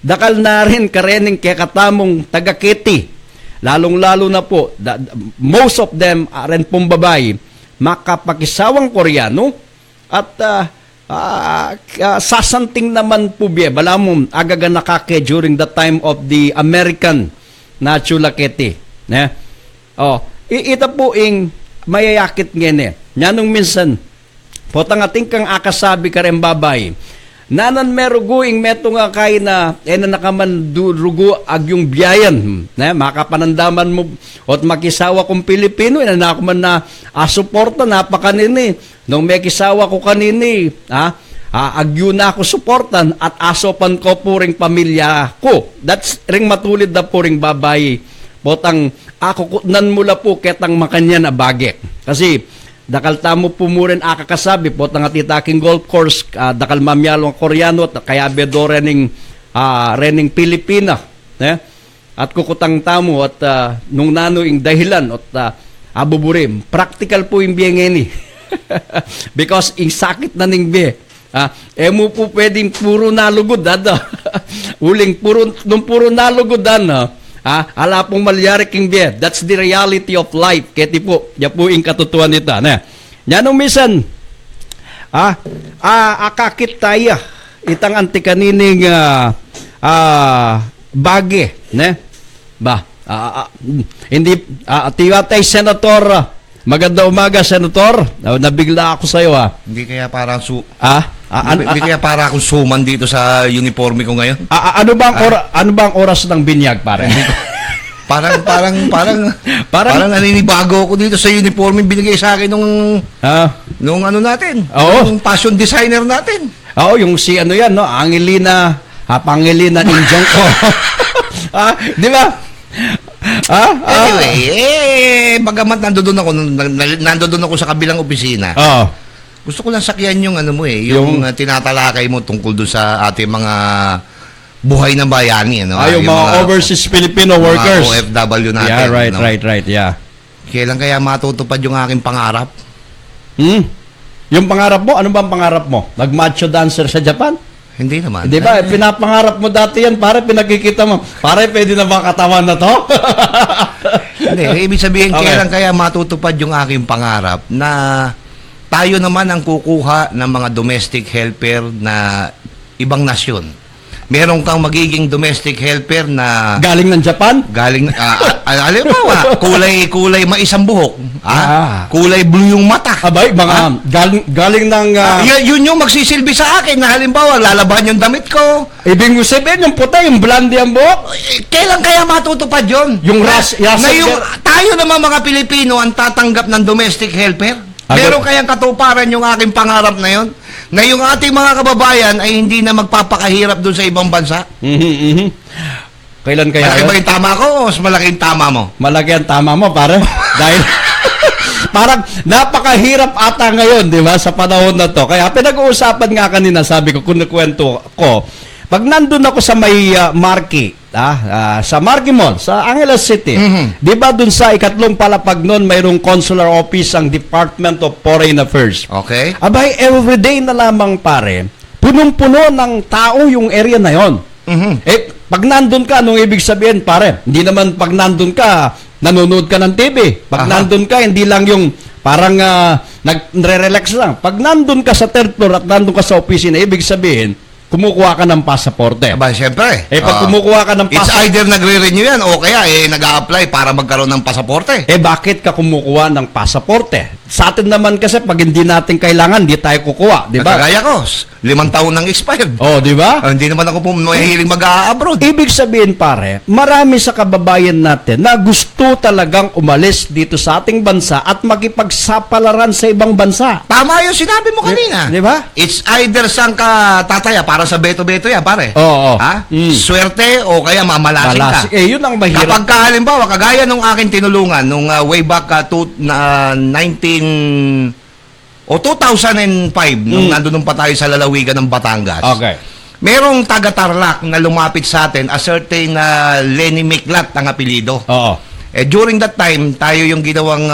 dakal na rin karening kekatamong taga-keti. Lalong-lalo na po, most of them rin pong babae, makapakisawang Koreano, at sasanting naman po biya, balamom, agaga nakake during the time of the American na chulaketi. Ita po ing mayayakit ngene. Nyanong minsan, potang ating kang akasabi ka rin babay, nanan merugo ing meto nga kay na nakaman rugo ag yung biyayan, makapanandaman mo at makisawa kong Pilipino, ako man na suporta napakanini. Nung may kisawa ko kanini, agyo na ako suportan at asopan ko po ring pamilya ko. That's ring matulid na po ring babay. Potang ako kutnan mula po ketang makanya na bagek. Kasi dakal tamo po mo rin akakasabi, potang atitaking golf course, dakal mamyalong Koreano at kaya bedo rening Pilipina. At kukutang tamo at nung nanoing dahilan at abuburim. Practical po yung biyengeni. Because ing sakit na ning be. Mo po pwedeng puro nalugod uling puro nalugod ala pong malyari king be. That's the reality of life. Keti po, ya po ing katutuan nita. Nyanong misan akakit tayo itang anti kanining bagi, ne? Ba? Hindi tiwatay Senator. Maganda umaga, Senator. Nabigla ako sa iyo, ha. Hindi kaya parang Hindi kaya para akong suman dito sa uniforme ko ngayon. Ano bang oras ng binyag, pare? Parang naninibago ako dito sa uniforme binigay sa akin nung ano natin. Oo. Nung fashion designer natin. Oo, yung si ano yan, no? Pangilina Ninjong ko. Di ba? Anyway, bagamat nandoon ako sa kabilang opisina. Gusto ko lang sakyan yung ano mo yung tinatalakay mo tungkol doon sa ating mga buhay na bayani, ano? Yung mga overseas Filipino workers. Mga OFW natin. Yeah, right, yeah. Kailan kaya matutupad yung aking pangarap? Yung pangarap mo, ano bang pangarap mo? Nag-macho dancer sa Japan? Hindi naman. Di ba? Pinapangarap mo dati yan, pare, pinagkikita mo. Pare, pwede na ba katawan na to? Hindi, ibig sabihin, kailan kaya matutupad yung aking pangarap na tayo naman ang kukuha ng mga domestic helper na ibang nasyon. Meron kang magiging domestic helper na galing ng Japan? Galing, alam mo kulay maisang buhok. Kulay blue yung mata. Abay, mga galing ng... yun yung magsisilbi sa akin na halimbawa, lalaban yung damit ko. Ibig mo sabihin, yung puta, yung blondie ang buhok? Kailan kaya matutupad yun? Yung tayo naman mga Pilipino ang tatanggap ng domestic helper? Meron kayang katuparan yung aking pangarap na yun? Na yung ating mga kababayan ay hindi na magpapakahirap doon sa ibang bansa? Kailan kaya? Malaki ba yung tama ko o mas malaki yung tama mo? Malaki ang tama mo, pare. Dahil parang napakahirap ata ngayon, di ba, sa panahon na to. Kaya pinag-uusapan nga kanina, sabi ko, kunikwento ko, pag nandun ako sa may Marquee, sa Marquee Mall, sa Angeles City, di ba dun sa ikatlong palapag nun, mayroong consular office ang Department of Foreign Affairs. Okay. Abay, everyday na lamang, pare, punong-puno ng tao yung area na yon. Pag nandun ka, anong ibig sabihin, pare? Hindi naman pag nandun ka, nanonood ka ng TV. Pag nandun ka, hindi lang yung parang nagre-relax lang. Pag nandun ka sa third floor at nandun ka sa opisina, ibig sabihin, kumukuha ka ng pasaporte. Aba, siyempre. Pag kumukuha ka ng it's either nagre-renew yan o kaya nag-a-apply para magkaroon ng pasaporte. Bakit ka kumukuha ng pasaporte? Sa atin naman kasi, pag hindi natin kailangan, hindi tayo kukuha. Di ba? Kagaya ko, 5 taon nang expired. Di ba? Hindi naman ako mahihiling mag-a-abroad. Ibig sabihin, pare, marami sa kababayan natin na gusto talagang umalis dito sa ating bansa at makipagsapalaran sa ibang bansa. Tama yung sinabi mo kanina. Di ba? It's either sang ka tataya para sa beto-beto yan, pare. Oo. Swerte o kaya mamalasing ka. Yun ang mahirap. Kapag halimbawa, kagaya nung aking tinulungan nung way back 2005 nung nandun pa tayo sa lalawigan ng Batangas. Okay. Merong taga-Tarlac na lumapit sa atin, a certain Lenny Miklat ang apelido. Oo. During that time, tayo yung ginawang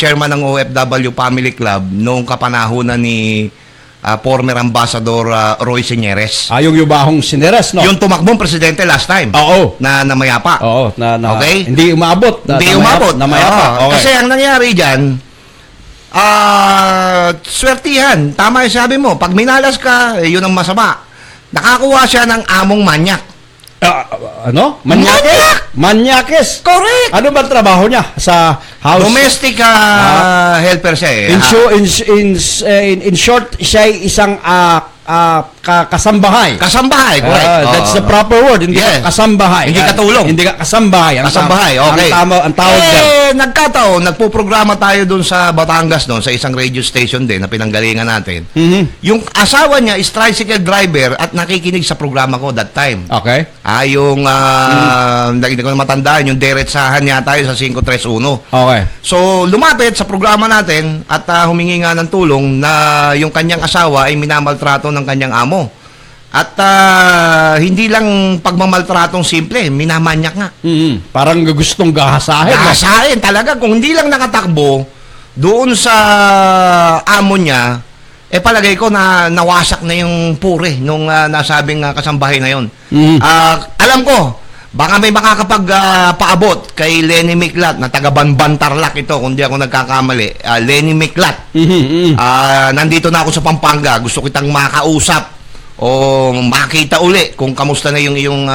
chairman ng OFW Family Club noong kapanahunan ni former Ambassador Roy Señeres. Yung yubahong Señeres, no? Yung tumakbong presidente last time. Oo. Na mayapa. Oo. Okay? Hindi umabot. Hindi umabot. Na mayapa. Okay. Kasi ang nangyari dyan, swertihan. Tama yung sabi mo. Pag minalas ka, yun ang masama. Nakakuha siya ng among manyak. Manyakes? Correct! Ano ba trabaho niya sa house? Domestic helper siya In short, siya ay isang kasambahay. Kasambahay, correct. That's the proper word. Hindi ka kasambahay. Hindi katulong. Hindi ka kasambahay. Kasambahay, okay. Ang tawag dyan. Nagkataon, nagpo-programa tayo dun sa Batangas sa isang radio station din na pinanggalingan natin. Yung asawa niya is tricycle driver at nakikinig sa programa ko that time. Okay. Yung hindi ko na matandaan, yung diretsahan niya tayo sa 531. Okay. So, lumapit sa programa natin at humingi nga ng tulong na yung kanyang asawa ay minamaltrato ng kanyang amo. At hindi lang pagmamaltratong simple, minamanyak nga. Parang gustong gahasahin. Gahasahin talaga. Kung hindi lang nakatakbo doon sa amo niya, palagay ko na nawasak na yung pure nung nasabing kasambahay na yun. Alam ko, baka may makakapag-paabot kay Lenny Miklat na taga-Banban Tarlac ito, kung di ako nagkakamali. Lenny Miklat. Nandito na ako sa Pampanga. Gusto kitang makausap o makita uli kung kamusta na yung iyong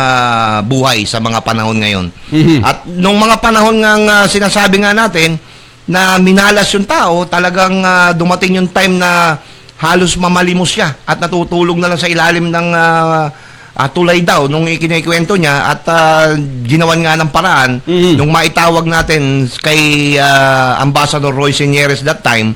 buhay sa mga panahon ngayon. At nung mga panahon nga sinasabi nga natin na minalas yung tao, talagang dumating yung time na halos mamalimos siya at natutulog na lang sa ilalim ng tulay daw nung ikinikwento niya at ginawan nga ng paraan nung maitawag natin kay Ambassador Roy Señeres that time,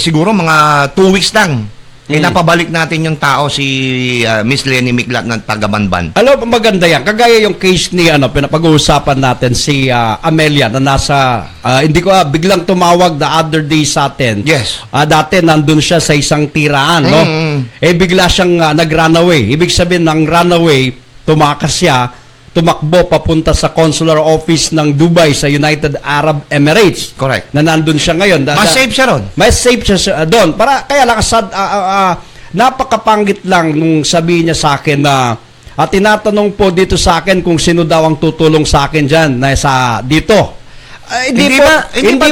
siguro mga 2 weeks lang napabalik natin yung tao si Miss Lenny Miklat ng taga-Banban. Alam, maganda yan. Kagaya yung case ni, pinapag-uusapan natin si Amelia na nasa, hindi ko biglang tumawag the other day sa atin. Yes. Dati nandun siya sa isang tiraan, no? Bigla siyang nag-runaway. Ibig sabihin ng runaway, tumakas siya, tumakbo papunta sa consular office ng Dubai sa United Arab Emirates. Correct. Na nandun siya ngayon. Mas safe siya ron. Mas safe siya doon. Kaya lang, napakapanggit lang nung sabihin niya sa akin na tinatanong po dito sa akin kung sino daw ang tutulong sa akin dyan na dito. Hindi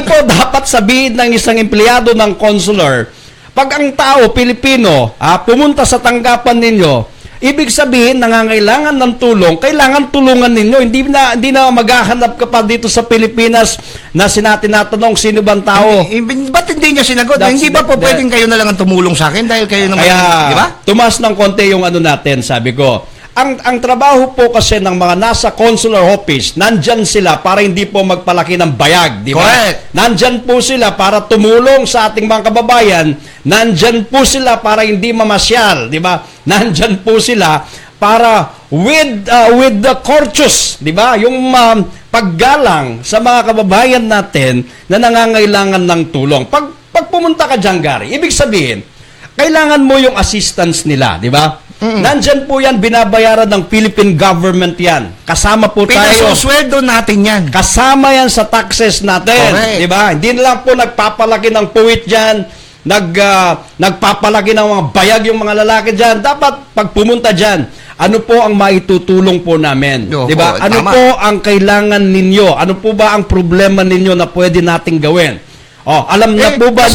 po dapat sabihin ng isang empleyado ng consular, pag ang tao, Pilipino, pumunta sa tanggapan ninyo, ibig sabihin, nangangailangan ng tulong, kailangan tulungan ninyo. Hindi na maghahanap ka pa dito sa Pilipinas na tinatanong sino bang tao. Ba't hindi niya sinagot? Hindi ba po pwedeng kayo na lang ang tumulong sa akin dahil kayo naman, di ba? Tumas ng konti yung natin, sabi ko. Ang trabaho po kasi ng mga nasa consular office, nandyan sila para hindi po magpalaki ng bayag, di ba? Correct. Nandyan po sila para tumulong sa ating mga kababayan. Nandyan po sila para hindi mamasyal, di ba? Nandyan po sila para with the courteous, di ba? Yung paggalang sa mga kababayan natin na nangangailangan ng tulong. Pag pumunta ka dyan, Gary, ibig sabihin, kailangan mo yung assistance nila, di ba? Nandyan po yan, binabayaran ng Philippine government yan. Kasama po tayo. Pinasusweldo natin yan. Kasama yan sa taxes natin. Correct. Diba? Hindi na lang po nagpapalaki ng puwit dyan, nagpapalaki ng mga bayag yung mga lalaki dyan. Dapat pag pumunta dyan, ano po ang maitutulong po namin? Diba? Ano tama. po ang kailangan ninyo? Ano po ba ang problema ninyo na pwede nating gawin? Alam na po ba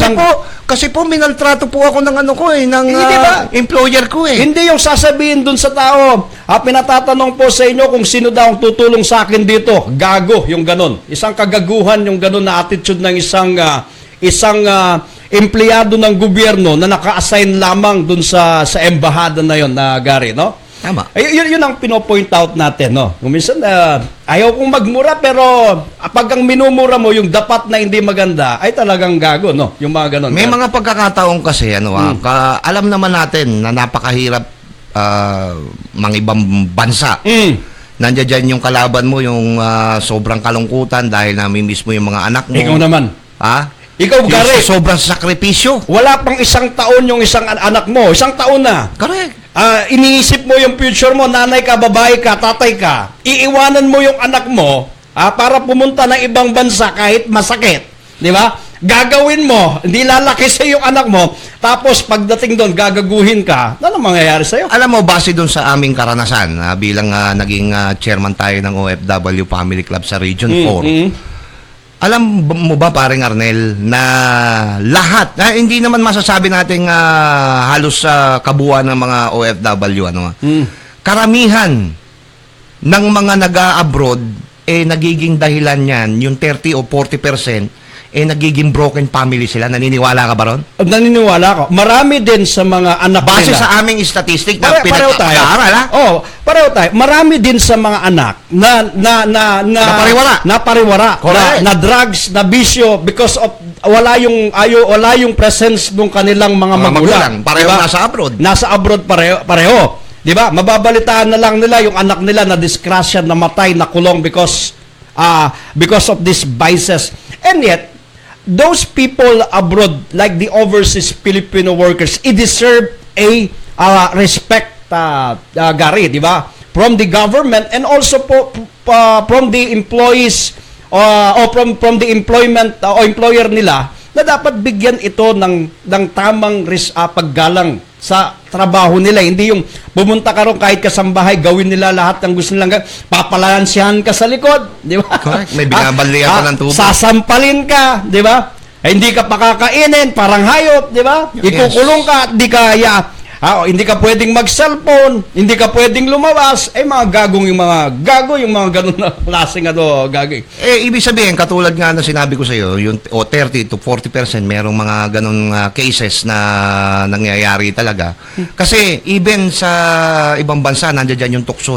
kasi po minaltrato po ako ng ng diba? employer ko eh. Hindi yung sasabihin dun sa tao, pinatatanong po sa inyo kung sino daw ang tutulong sa akin dito. Gago, yung ganon. Isang kagaguhan yung ganon na attitude ng isang empleyado ng gobyerno na naka-assign lamang dun sa embahada na yon na Gary, no? Tama. Yun ang pino-point out natin, no? Minsan, ayaw kong magmura, pero pag ang minumura mo, yung dapat na hindi maganda, ay talagang gago, no? Yung mga ganon. May mga pagkakataon kasi, alam naman natin na napakahirap mga ibang bansa. Nandiyan dyan yung kalaban mo, yung sobrang kalungkutan dahil namimiss mo yung mga anak mo. Ikaw naman. Ikaw, Gary. Sobrang sakripisyo. Wala pang isang taon yung isang anak mo. Isang taon na. Correct. Iniisip mo yung future mo, nanay ka, babae ka, tatay ka. Iiwanan mo yung anak mo para pumunta ng ibang bansa kahit masakit. Di ba? Gagawin mo, hindi lalaki sa yung anak mo, tapos pagdating doon, gagaguhin ka. Ano mangyayari sa'yo? Alam mo, base doon sa aming karanasan, bilang naging chairman tayo ng OFW Family Club sa Region 4, alam mo ba, paring Arnel, na lahat, hindi naman masasabi natin halos kabuuan ng mga OFW, karamihan ng mga nag-a-abroad, nagiging dahilan yan, yung 30 o 40%, nagiging broken family sila. Naniniwala ka ba ron? Naniniwala ko. Marami din sa mga anak base nila. Sa aming statistic na pareho tayo. Pareho tayo. Marami din sa mga anak na napariwara. Na drugs, na bisyo because of wala yung presence ng kanilang mga magulang. Pareho diba? Nasa abroad. Nasa abroad pareho. 'Di ba? Mababalitaan na lang nila yung anak nila na disgrasya, namatay, nakulong because of these vices. And yet those people abroad, like the overseas Filipino workers, deserve a respect, Gary, di ba? From the government and also from the employees or from the employment o employer nila na dapat bigyan ito ng tamang paggalang sa trabaho nila. Hindi yung pumunta ka ron kahit kasambahay, gawin nila lahat ng gusto nilang papalansyahan ka sa likod, di ba? Correct. May binabalya ka ng tubig. Sasampalin ka, di ba? Hindi ka pakakainin, parang hayop, di ba? Ikukulong ka, di kaya Hindi ka pwedeng mag-cellphone, hindi ka pwedeng lumabas, mga gagong yung mga ganun na klaseng gagawin. Ibig sabihin, katulad nga na sinabi ko sa iyo, yung 30 to 40% merong mga ganun cases na nangyayari talaga. Kasi even sa ibang bansa, nandiyan dyan yung tukso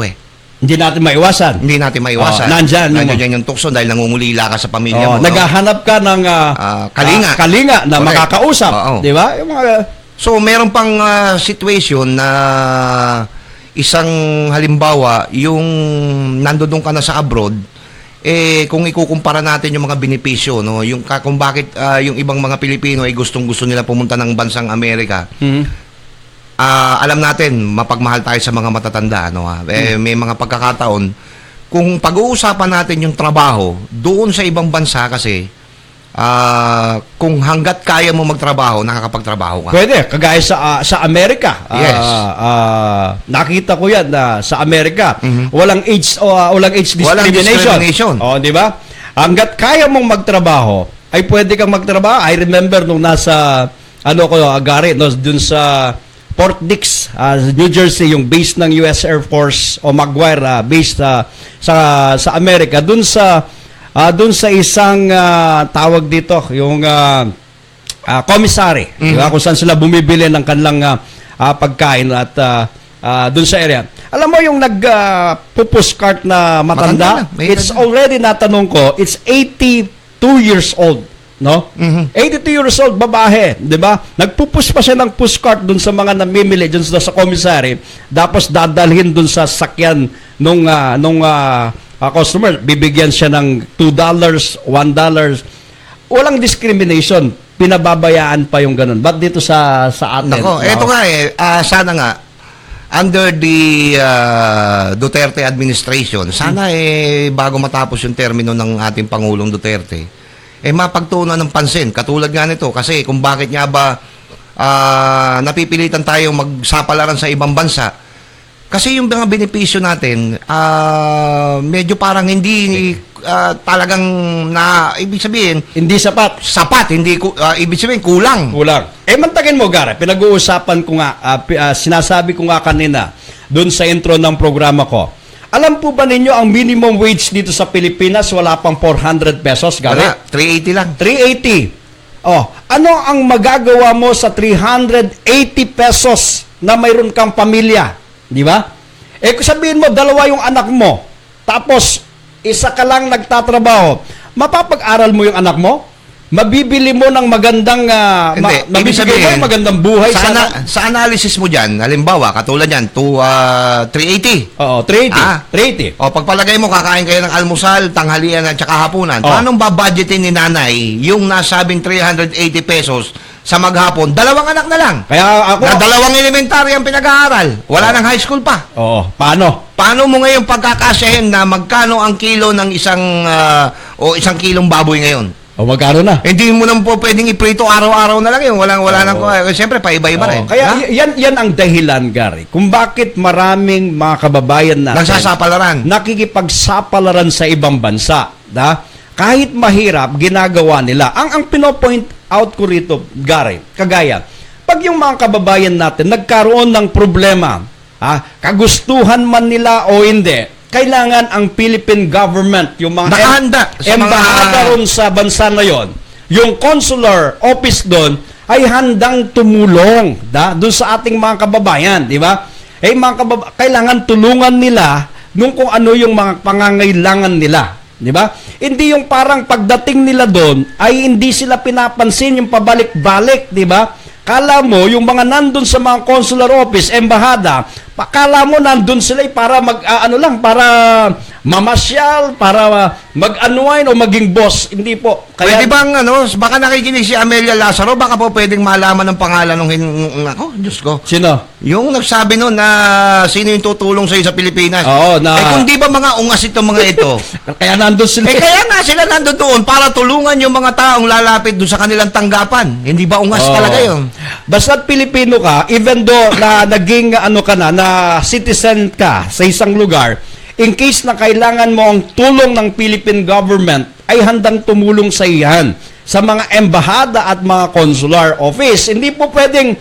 Hindi natin maiwasan. Hindi natin maiwasan. Nandyan yung tukso dahil nangungulila ka sa pamilya mo. Naghahanap ka ng kalinga na Correct. makakausap. Di ba? Yung mga... So, meron pang situation na isang halimbawa, yung nandoon ka na sa abroad, kung ikukumpara natin yung mga benepisyo, no, yung kung bakit yung ibang mga Pilipino ay gustong-gusto nila pumunta ng bansang Amerika. Alam natin, mapagmahal tayo sa mga matatanda, no, may mga pagkakataon, kung pag-uusapan natin yung trabaho, doon sa ibang bansa kasi, kung hanggat kaya mo magtrabaho, nakakapagtrabaho ka. Pwede, kagaya sa Amerika. Yes. Nakita ko yan sa Amerika. Walang age discrimination. Walang discrimination. Di ba? Hanggat kaya mong magtrabaho, ay pwede kang magtrabaho. I remember nung nasa Gary, dun sa Fort Dix, New Jersey, yung base ng US Air Force o Maguire, base sa Amerika, dun sa isang tawag dito, yung commissary, diba? Kung saan sila bumibili ng kanilang pagkain at dun sa area. Alam mo yung nag-pupush-cart na matanda? It's already, natanong ko, it's 82 years old. No? 82 years old, babae, di ba? Nagpupush pa siya ng pushcart dun sa mga namimili dun sa commissary, tapos dadalhin dun sa sakyan nung customer, bibigyan siya ng $2, $1. Walang discrimination. Pinababayaan pa yung ganun. Ba't dito sa atin? Nako, eto nga sana nga, under the Duterte administration, sana bago matapos yung termino ng ating Pangulong Duterte, mapagtuunan ng pansin. Katulad nga nito, kasi kung bakit nga ba napipilitan tayo magsapalaran sa ibang bansa. Kasi yung mga benepisyo natin, medyo parang hindi talagang ibig sabihin, hindi sapat. Hindi, ibig sabihin, kulang. Mantagin mo, Gare, pinag-uusapan ko nga, sinasabi ko nga kanina, doon sa intro ng programa ko. Alam po ba ninyo, ang minimum wage dito sa Pilipinas, wala pang 400 pesos, Gare? Wala, 380 lang. 380. Ano ang magagawa mo sa 380 pesos na mayroon kang pamilya? Di ba? Kung sabihin mo, dalawa yung anak mo, tapos isa ka lang nagtatrabaho, mapapag-aral mo yung anak mo? Mabibili mo ng magandang magandang buhay sa analysis mo diyan, halimbawa katulad niyan, 380. Oo, 380. Pagpalagay mo, kakain kayo ng almusal, tanghalian at saka hapunan. Paano ba-budgetin ni nanay yung nasabing 380 pesos sa maghapon? Dalawang anak na lang. Kaya ako, na dalawang elementary ang pinag-aaral. Wala nang high school pa. Paano mo ngayon pagkakasyahin na magkano ang kilo ng isang kilong baboy ngayon? Magkano na? Hindi mo naman po pwedeng iprito araw-araw na lang yun. Wala nang, siyempre, paiba-iba rin. Kaya yan ang dahilan, Gary, kung bakit maraming mga kababayan natin nakikipagsapalaran sa ibang bansa. Kahit mahirap, ginagawa nila. Ang pinopoint out ko rito, Gary, kagaya, pag yung mga kababayan natin nagkaroon ng problema, kagustuhan man nila o hindi, kailangan ang Philippine government, yung mga embahada ron sa bansa na yon, yung consular office doon, ay handang tumulong doon sa ating mga kababayan, di ba? Kailangan tulungan nila nung kung ano yung mga pangangailangan nila, di ba? Hindi yung parang pagdating nila doon ay hindi sila pinapansin, yung pabalik-balik, di ba? Kala mo, yung mga nandun sa mga consular office, embahada, kala mo nandun sila para para mamasyal, para mag-unwind o maging boss. Hindi po. Pwede bang, baka nakikinig si Amelia Lazaro, baka po pwedeng malaman ng pangalan ng Diyos ko. Sino? Yung nagsabi nun na sino yung tutulong sa'yo sa Pilipinas. Kung di ba mga ungas itong mga ito? Kaya nandun sila. Kaya nga sila nandun doon para tulungan yung mga taong lalapit doon sa kanilang tanggapan. Hindi ba ungas talaga yun? Basta't Pilipino ka, even though na naging na citizen ka sa isang lugar, in case na kailangan mo ang tulong ng Philippine government, ay handang tumulong sa iyan. sa mga embahada at mga consular office. Hindi po pwedeng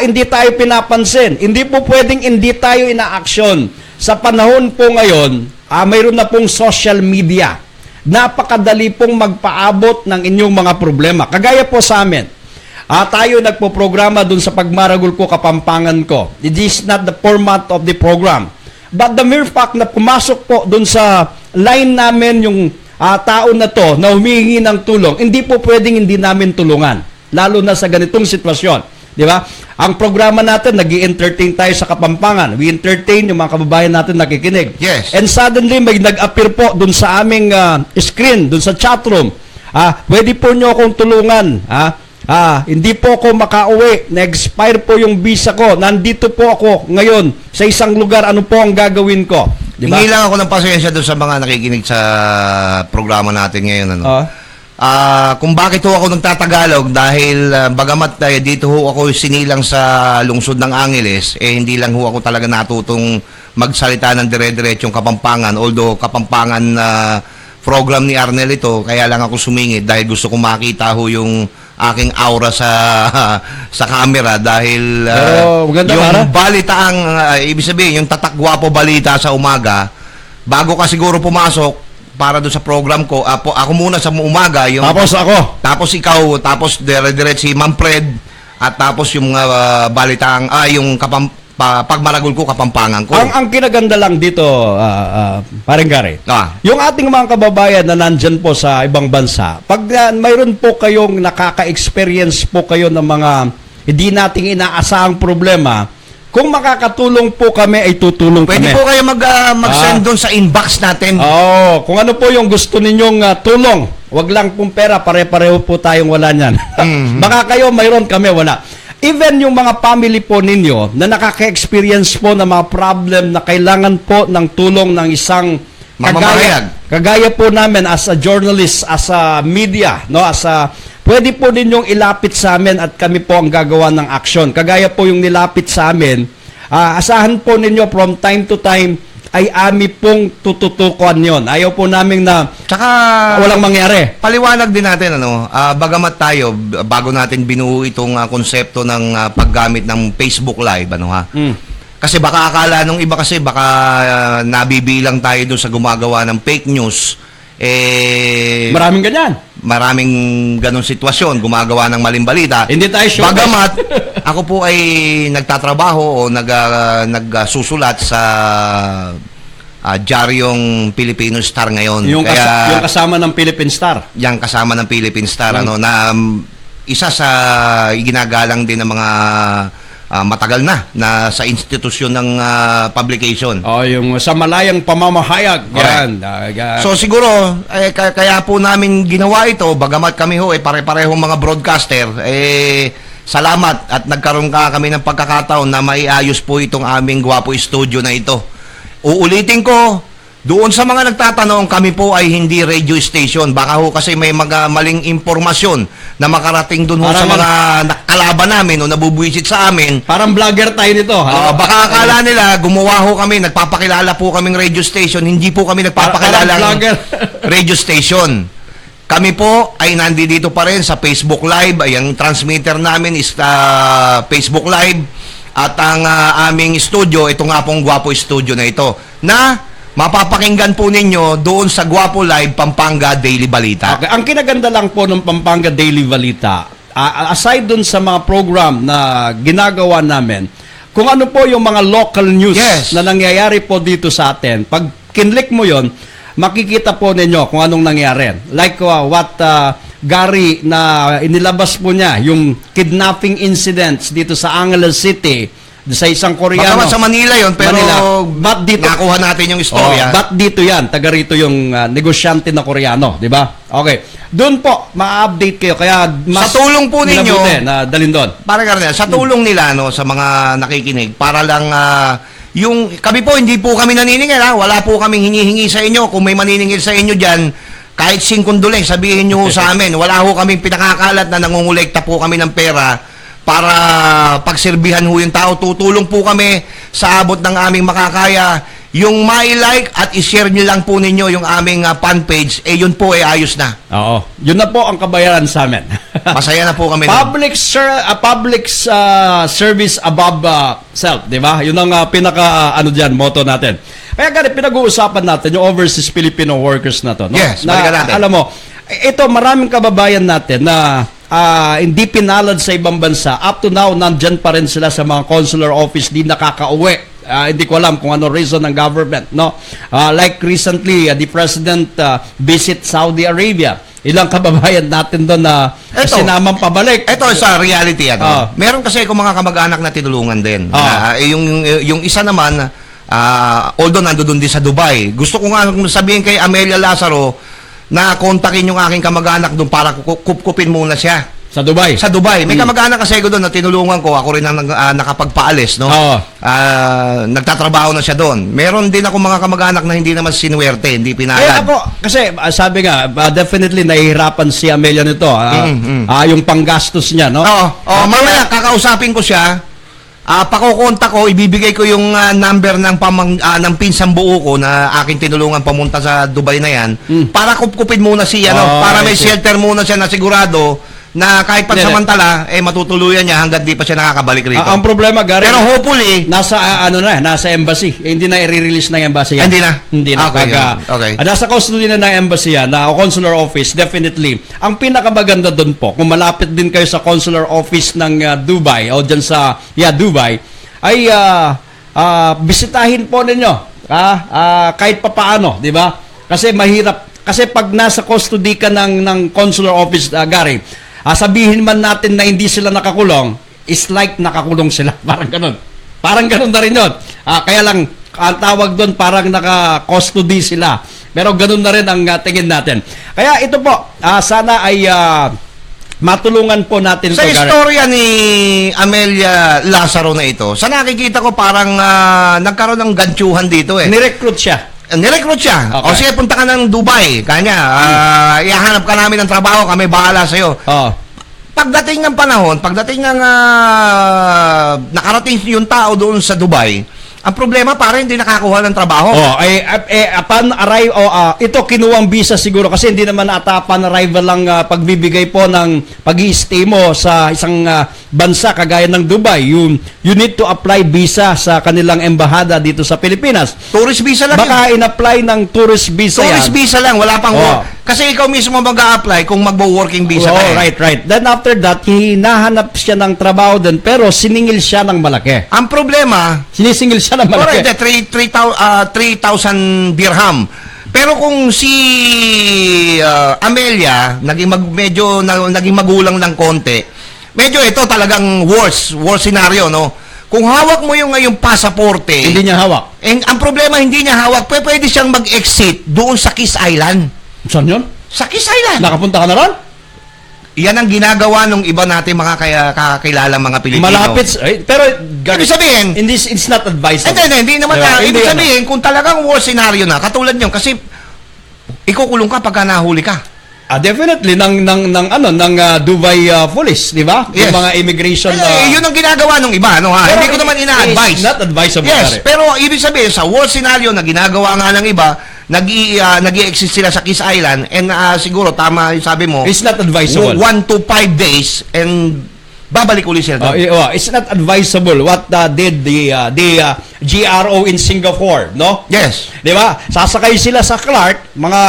hindi tayo pinapansin. Hindi po pwedeng hindi tayo ina-action. Sa panahon po ngayon, mayroon na pong social media. Napakadali pong magpaabot ng inyong mga problema. Kagaya po sa amin, tayo nagpo-programa dun sa Pagmaragul ko, Kapampangan ko. It is not the format of the program. But the mere fact na pumasok po dun sa line namin yung tao na to na humihingi ng tulong, hindi po pwedeng hindi namin tulungan. Lalo na sa ganitong sitwasyon. Di ba? Ang programa natin, nag-i-entertain tayo sa Kapampangan. We entertain yung mga kababayan natin nakikinig. Yes. And suddenly, may nag-appear po dun sa aming screen, dun sa chatroom. Pwede po nyo akong tulungan. Hindi po ako makauwi. Na-expire po yung visa ko. Nandito po ako ngayon sa isang lugar. Ano po ang gagawin ko? Diba? Hingi lang ako ng pasensya doon sa mga nakikinig sa programa natin ngayon. Kung bakit ho ako nagtatagalog dahil bagamat dito ho ako sinilang sa lungsod ng Angeles, hindi lang ho ako talaga natutong magsalita ng dire-diretsong Kapampangan. Although Kapampangan program ni Arnel ito, kaya lang ako sumingit dahil gusto kong makita ho yung aking aura sa camera dahil yung balitaang ibig sabihin yung tatakgwapo balita sa umaga bago ka siguro pumasok para doon sa program ko ako muna sa umaga yung tapos ikaw tapos dire-diretso si Ma'am Fred at tapos yung balitaang yung Pagmaragul ko, Kapampangan ko. Ang kinaganda lang dito, parang Gary, yung ating mga kababayan na nandyan po sa ibang bansa, pag mayroon po kayong nakaka-experience po kayo ng mga hindi nating inaasahang problema, kung makakatulong po kami, ay tutulong Pwede kami. po kayo mag-send doon sa inbox natin. Kung ano po yung gusto ninyong tulong, wag lang pong pera, pare-pareho po tayong wala niyan. Baka kayo, mayroon kami, wala. Even yung mga family po ninyo na nakaka-experience po ng mga problem na kailangan po ng tulong ng isang kagaya po namin as a journalist, as a media, no, pwede po ninyong ilapit sa amin at kami po ang gagawa ng action. Kagaya po yung nilapit sa amin, asahan po ninyo from time to time ay ami pong tututukan yon. Ayaw po namin na walang mangyari. Paliwanag din natin, bagamat tayo, bago natin binuo itong konsepto ng paggamit ng Facebook Live, Kasi baka akala nung iba kasi, baka nabibilang tayo doon sa gumagawa ng fake news. Maraming ganyan. Maraming ganong sitwasyon, gumagawa ng maling balita. Hindi tayo sure. Bagamat, ako po ay nagtatrabaho o nagsusulat sa Diaryong Filipino Star ngayon. Yung kasama ng Philippine Star. Yung kasama ng Philippine Star, na isa sa ginagalang din ng mga matagal na sa institusyon ng publication. Yung sa malayang pamamahayag. Yan. So siguro, kaya po namin ginawa ito, bagamat kami pare-parehong mga broadcaster, salamat at nagkaroon kami ng pagkakataon na maiayos po itong aming Gwapo Studio na ito. Uulitin ko, doon sa mga nagtatanong, kami po ay hindi radio station. Baka ho kasi may mga maling impormasyon na makarating doon sa mga kalaban namin o nabubuisit sa amin. Parang vlogger tayo nito. Baka akala nila, gumawa ho kami, nagpapakilala po kaming radio station. Hindi po kami nagpapakilala radio station. Kami po ay nandito pa rin sa Facebook Live. Ay, ang transmitter namin is Facebook Live. At ang aming studio, ito nga pong Gwapo Studio na ito, na mapapakinggan po ninyo doon sa Gwapo Live Pampanga Daily Balita. Okay. Ang kinaganda lang po ng Pampanga Daily Balita, aside doon sa mga program na ginagawa namin, kung ano po yung mga local news na nangyayari po dito sa atin, pag kinlik mo yon, makikita po ninyo kung anong nangyari. Like what Gary na inilabas po niya, yung kidnapping incidents dito sa Angeles City, sa isang Koreano. Baka sa Manila yon, pero but dito, nakuha natin yung istorya. But dito yan, taga rito yung negosyante na Koreano, di ba? Okay. Doon po, ma-update kayo. Kaya mas sa tulong po ninyo, na dalhin doon. Para Garnel, sa tulong nila sa mga nakikinig, para lang kami po, hindi po kami naniningil, wala po kaming hinihingi sa inyo. Kung may maniningil sa inyo dyan, kahit 5 duleng, sabihin nyo sa amin. Wala ho kaming pinakakalat na nangungulekta po kami ng pera para pagserbihan ho yung tao. Tutulong po kami sa abot ng aming makakaya. yung my-like at i-share nyo lang po ninyo yung aming fan page, yun po ayos na. Oo. Yun na po ang kabayaran sa amin. Masaya na po kami. Public service above self, di ba? Yun ang pinaka motto natin. Kaya ganit pinag-uusapan natin yung overseas Filipino workers na to, no? Yes, na, balikan natin. alam mo, ito maraming kababayan natin na hindi pinalad sa ibang bansa. Up to now, nandyan pa rin sila sa mga consular office, di nakakauwi. Hindi ko alam kung ano reason ng government, no? Like recently, the president visit Saudi Arabia. Ilang kababayan natin doon na sinamang pabalik. Ito sa reality, meron kasi akong mga kamag-anak na tinulungan din. Yung isa naman, although nandoon din sa Dubai, gusto ko nga sabihin kay Amelia Lazaro na kontakin yung aking kamag-anak doon para kupkupin muna siya. Sa Dubai? Sa Dubai. May kamag-anak kasi ko doon na tinulungan ko. Ako rin ang nakapagpaalis, no? Nagtatrabaho na siya doon. Meron din ako mga kamag-anak na hindi naman sinuwerte, hindi pinalad. Kasi sabi nga, definitely nahihirapan si Amelia nito. Yung panggastos niya, no? Mamaya, kakausapin ko siya. Pakukontak ko, ibibigay ko yung number ng pinsang buo ko na aking tinulungan pamunta sa Dubai na yan para kupkupin muna siya, no? Para may shelter muna siya na sigurado na kahit pansamantala, matutuluyan niya hanggang di pa siya nakakabalik rito. Ang problema, Gary, pero hopefully, nasa embassy. Hindi na i-release ng embassy yan. Hindi na. Okay. Nasa custody na ng embassy yan, na consular office, definitely. Ang pinakamaganda doon po, kung malapit din kayo sa consular office ng Dubai, o dyan sa Dubai, ay bisitahin po ninyo. Kahit papaano, di ba? Kasi mahirap. Kasi pag nasa custody ka ng consular office, Gary, sabihin man natin na hindi sila nakakulong, is like nakakulong sila. Parang ganun. Parang ganun na rin yun. Kaya lang, ang tawag doon, parang naka-custody sila. Pero ganun na rin ang tingin natin. Kaya ito po, sana ay matulungan po natin sa ito, Gary. istorya ni Amelia Lazaro na ito, sa nakikita ko parang nagkaroon ng gantyuhan dito. Nirecruit siya. Nirecruit siya. Okay. O sige, punta ka ng Dubai. Kanya, ihanap ka namin ng trabaho, kami bahala sa'yo. Pagdating ng panahon, pagdating ng nakarating yung tao doon sa Dubai, ang problema parang hindi nakakuha ng trabaho. Upon arrive, ito kinuwang visa siguro kasi hindi naman ata upon arrival lang pagbibigay po ng pag-i-stay mo sa isang bansa kagaya ng Dubai. You need to apply visa sa kanilang embahada dito sa Pilipinas. Tourist visa lang Baka in-apply ng tourist visa Tourist visa lang, wala pang work. Kasi ikaw mismo mag-a-apply kung magbo-working visa ka. Right. Then after that, hinahanap siya ng trabaho din pero siningil siya ng malaki. Ang problema, sinisingil siya ng malaki. 3,000 dirham. Pero kung si Amelia medyo naging magulang ng konti, medyo ito talagang worst scenario, no? Kung hawak mo yung pasaporte, hindi niya hawak. Ang problema, hindi niya hawak, pwede siyang mag-exit doon sa Kiss Island. Saan yun? Sa Kiss Island. Nakapunta ka na ron? Yan ang ginagawa ng iba natin mga kakilala mga Pilipino. Malapit, pero ibig sabihin, it's not advisable. Hindi naman. Ibig sabihin, kung talagang worst scenario na, katulad nyo, kasi ikukulong ka pagka nahuli ka. Definitely ng Dubai police, di ba? Yes. Yung mga immigration. Yun ang ginagawa ng iba, no? Hindi ko naman ina-advise. It's not advisable. Yes, pero ibig sabihin sa worst scenario na ginagawa nga ng iba, nag-i-exist sila sa Kiss Island and siguro tama yung sabi mo. It's not advisable. 1 to 5 days and babalik ulit sila. It's not advisable what did the GRO in Singapore, no? Yes. Di ba? Sasakay sila sa Clark, mga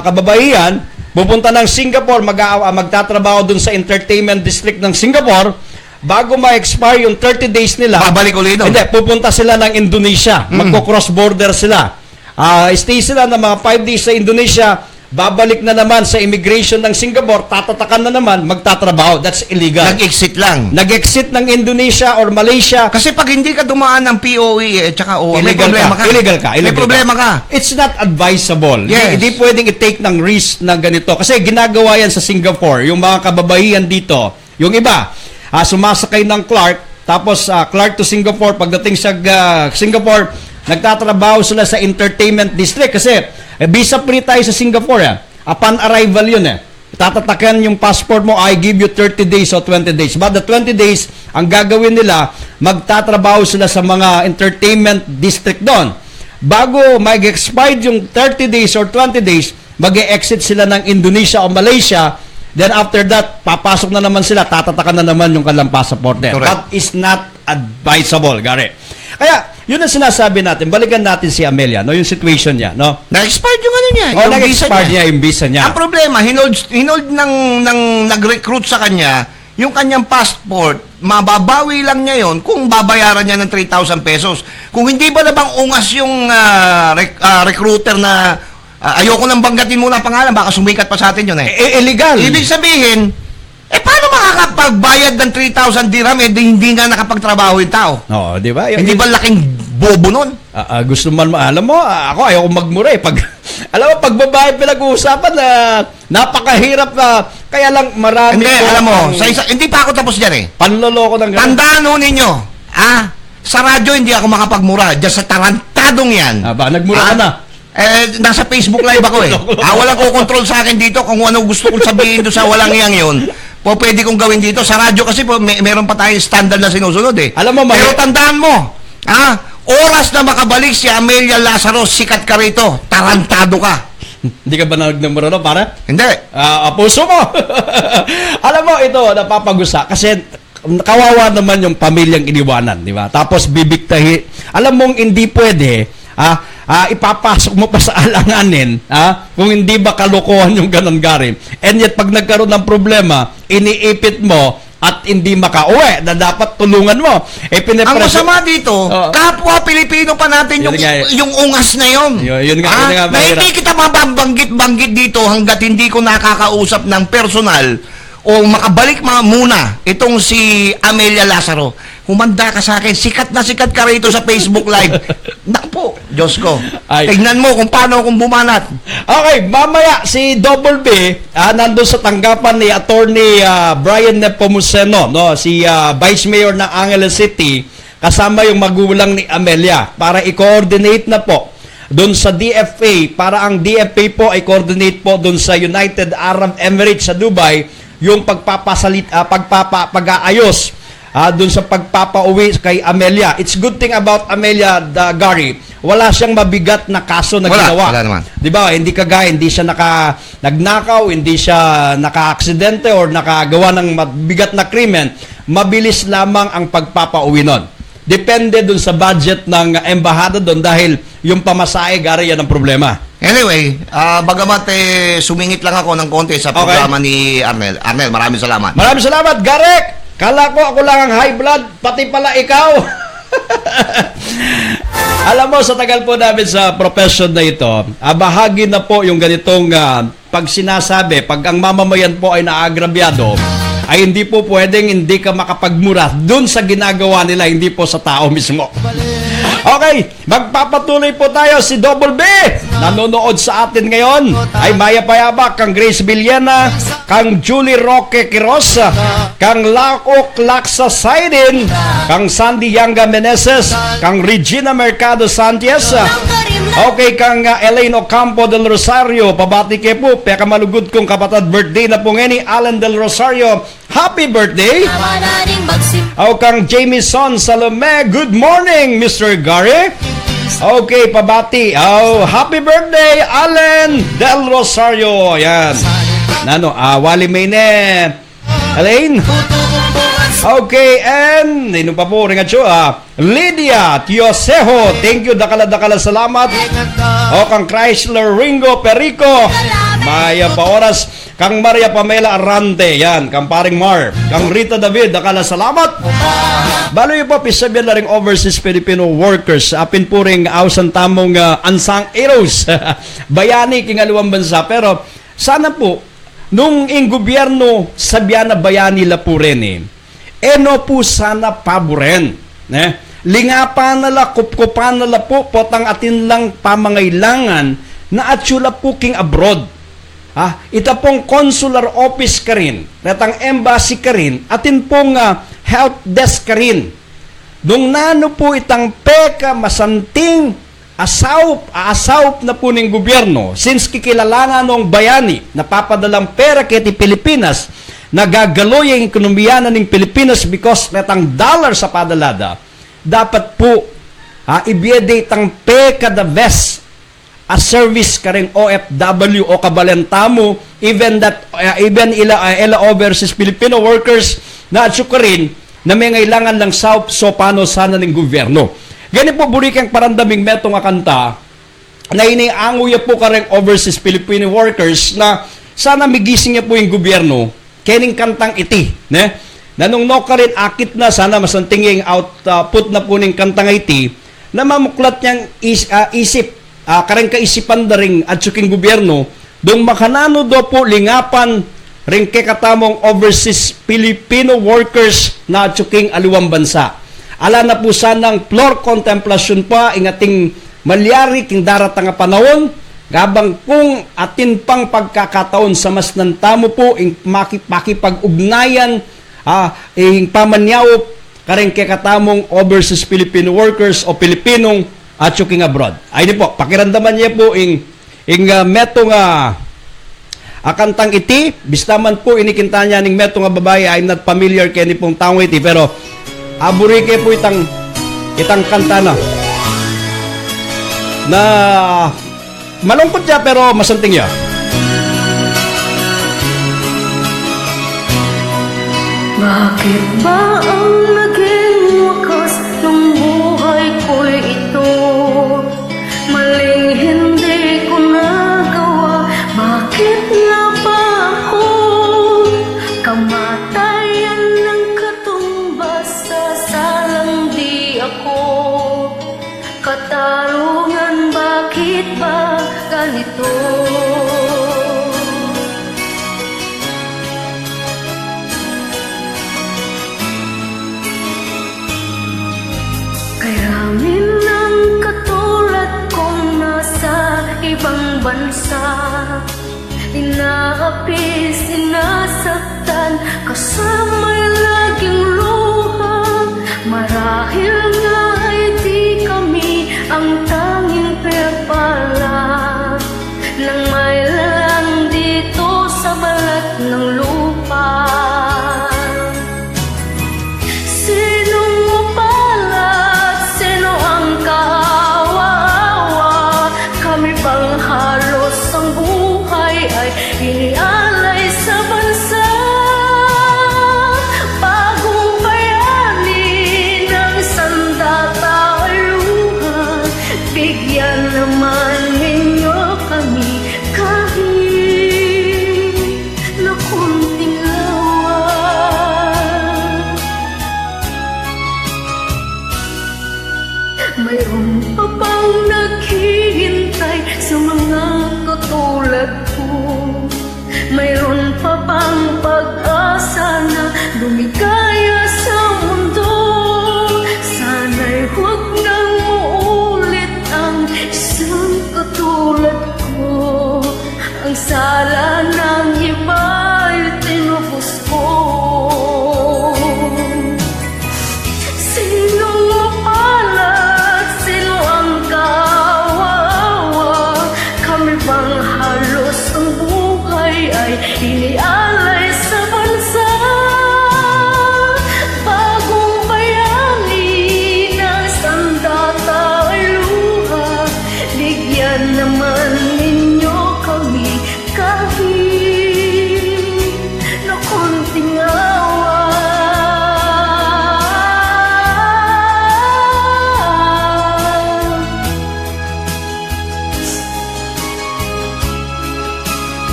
kababaihan, pupunta ng Singapore, magtatrabaho dun sa entertainment district ng Singapore, bago ma-expire yung 30 days nila, babalik ulit doon. Hindi, pupunta sila ng Indonesia, magko-cross border sila. Stay sila ng mga 5 days sa Indonesia, babalik na naman sa immigration ng Singapore, tatatakan na naman, magtatrabaho. That's illegal. Nag-exit lang. Nag-exit ng Indonesia or Malaysia. Kasi pag hindi ka dumaan ng POE at saka may problema ka. Illegal ka. May problema ka. It's not advisable. Yes. Hindi pwedeng i-take ng risk na ganito. Kasi ginagawa yan sa Singapore. Yung mga kababaihan dito, yung iba, sumasakay ng Clark, tapos Clark to Singapore, pagdating sa Singapore, nagtatrabaho sila sa entertainment district kasi visa free tayo sa Singapore. Upon arrival yun. Tatatakan yung passport mo, I give you 30 days or 20 days. But the 20 days, ang gagawin nila, magtatrabaho sila sa mga entertainment district doon. bago mag-expire yung 30 days or 20 days, mag-exit sila ng Indonesia o Malaysia. Then after that, papasok na naman sila, tatatakan na naman yung kanilang passport. Correct. That is not advisable, Gary. Kaya, yun ang sinasabi natin. Balikan natin si Amelia, no? Yung situation niya, no? Na-expired yung ano niya. O, yung visa nag-expired niya yung visa niya. Ang problema, hinold ng nag-recruit sa kanya, yung kanyang passport, mababawi lang niya yon kung babayaran niya ng 3,000 pesos. Kung hindi ba na bang ungas yung recruiter na ayoko nang banggatin muna ang pangalan, baka sumikat pa sa atin yun Illegal. Ibig sabihin, paano makakapagbayad ng 3,000 dirham hindi nga nakapagtrabaho yung tao? Oo, di ba? Hindi ba laking bobo nun? Gusto man, alam mo, ako ayoko magmura eh. Alam mo, pagbabae pinag-uusapan na napakahirap na, kaya lang marami Hindi, alam mo, hindi pa ako tapos dyan panloloko ng ganun. Tandaan ho ninyo, sa radyo hindi ako makapagmura. Diyan sa tarantadong yan. Nagmura ka na. Nasa Facebook Live ako walang ko-control sa akin dito kung ano gusto kong sabihin doon sa walang iyang yun. Pwede kong gawin dito. Sa radyo kasi meron pa tayong standard na sinusunod Alam mo, pero tandaan mo, oras na makabalik si Amelia Lazaro, sikat ka rito. Tarantado ka. Hindi ka ba nagmura no, para? Hindi. Puso mo. Alam mo, ito, napapagusa. Kasi kawawa naman yung pamilyang iniwanan, di ba? Tapos bibigtahi. Alam mong hindi pwede, ipapasok mo pa sa alanganin, kung hindi ba kalokohan yung ganun, Gary. And yet, pag nagkaroon ng problema, iniipit mo at hindi makauwi na dapat tulungan mo. Ang masama dito, kapwa Pilipino pa natin yung ungas na yun. Yun nga, na hindi kita mababanggit dito hanggat hindi ko nakakausap ng personal o makabalik muna itong si Amelia Lazaro. Humanda ka sa akin, sikat na sikat ka rito sa Facebook Live. Naku po, Diyos ko. Tignan mo kung paano akong bumanat. Okay, mamaya si Double B, nandun sa tanggapan ni Attorney Brian Nepomuceno, no? Si Vice Mayor ng Angeles City, kasama yung magulang ni Amelia, para i-coordinate na po doon sa DFA, para ang DFA po ay coordinate po doon sa United Arab Emirates sa Dubai, yung pag-aayos doon sa pagpapauwi kay Amelia. It's good thing about Amelia, Gary, wala siyang mabigat na kaso na ginawa. Wala naman. Di ba? Hindi siya nagnakaw, hindi siya naka-aksidente or nakagawa ng mabigat na krimen. Mabilis lamang ang pagpapauwi nun. Depende dun sa budget ng embahada doon dahil yung pamasahe, Gary, yan ang problema. Anyway, bagamat sumingit lang ako ng konti sa programa ni Arnel. Arnel, maraming salamat. Maraming salamat, Garek! Kala ko ako lang ang high blood, pati pala ikaw. Alam mo, sa tagal po namin sa profession na ito, bahagi na po yung ganitong pag sinasabi, pag ang mamamayan po ay naagrabyado, ay hindi po pwedeng hindi ka makapagmura dun sa ginagawa nila, hindi po sa tao mismo. Okay, magpapatuloy po tayo. Si Double B nanonood sa atin ngayon ay Maya Payaba, kang Grace Villena, kang Julie Roque Quiroz, kang Lakok Laksa Saidin, kang Sandy Yanga Meneses, kang Regina Mercado Sanchez, okay, kang Elaine Ocampo del Rosario, pabati ke po, peka malugod kong kapatid, birthday na po ngeni, Alan del Rosario, happy birthday. O kang Jamieson Salome, good morning, Mr. Gary. Okay, pabati. Happy birthday, Alan del Rosario. Yan. Wali Mayne. Elaine. Okay, and nino pa po rin Lydia Tiosejo, thank you, dakala salamat. Kang Chrysler Ringo Perico, Maya Paoras, kang Maria Pamela Arante, yan, kang Paring Mar, kang Rita David, dakala salamat. Baloy po, pisabihan na rin overseas Filipino workers, apin po rin ausan tamong ansang heroes, bayani kingaluwang bansa, pero sana po, nung gobyerno sabihan na bayani la po rin eno po sana paboren. Lingapan nala, kupkupan nala po, potang atin lang pamangailangan na atsula po king abroad. Ita pong consular office ka rin, natang embassy ka rin, atin pong help desk ka rin. Nung nano po itang peka masanting asaup na po ng gobyerno, since kikilalangan ng bayani, napapadalang pera kiti Pilipinas, nagagaloy ang ekonomiya ng Pilipinas because netang dollar sa padalada, dapat po ibiyedate ang pay kada vest a service kareng OFW o kabalentamo, even ila overseas Filipino workers na atsukarin na may ngailangan lang so paano sana ng gobyerno. Gani po buri kang parandaming metong akanta na iniango ya po kareng overseas Filipino workers na sana migising niya po yung gobyerno kening kantang iti, ne? Nanong no ka rin akit na sana masantinging output na po ning kantang iti na mamuklat niyang isip kareng kaisipan da ring at suking gobyerno dong makanano do po lingapan ring kekatamong overseas Filipino workers na at suking aliwang bansa. Ala na po sanang floor contemplation pa ingating malyari king daratang nga panahon gabang kung atin pang pagkakataon sa mas nantamo po ing makipag-ugnayan ing pamanyawop kareng kekatamong overseas Filipino workers o Pilipinong at suking abroad. Ay di po, pakiramdaman niya po ing meto nga akantang iti, bistaman po inikinta niya ning meto nga babae, I'm not familiar kay ni pong taong iti, pero aburi kay po itang kanta na malungkot siya pero masanting niya. Bakit ba ang naging wakas ng buhay ko'y ito? Maling hindi ko nagawa, bakit nga ba ako? Kamatayan ng katumbas, sasalang di ako. Katarungan, bakit ba ganito? Kayamin ng katulad kong nasa ibang bansa, inaapis, sinasaktan, kasama'y laging luha. Marahil nga ay di kami ang tanging perpala nang may lalang dito sa balat ng lupa. Inialay sa bansa.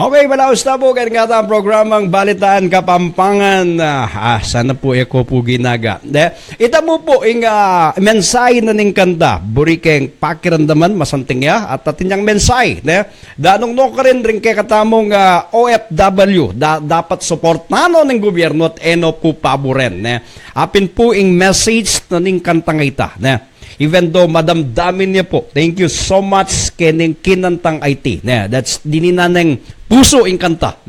Okay, malaos na po kaya nga ang programang Balitaan Kapampangan. Sana po eko po ginaga. Ita mo po yung mensahe na ning kanta. Burikeng pakiramdaman, masanting ya. At atinyang mensahe. Danong no ka rin kay katamong OFW. Dapat suportano ng gobyerno at eno po paboren. Apin po yung message na ning kanta nga ita. Even though madamdamin niya po, thank you so much kening kinantang IT. That's dininaneng puso ing kanta.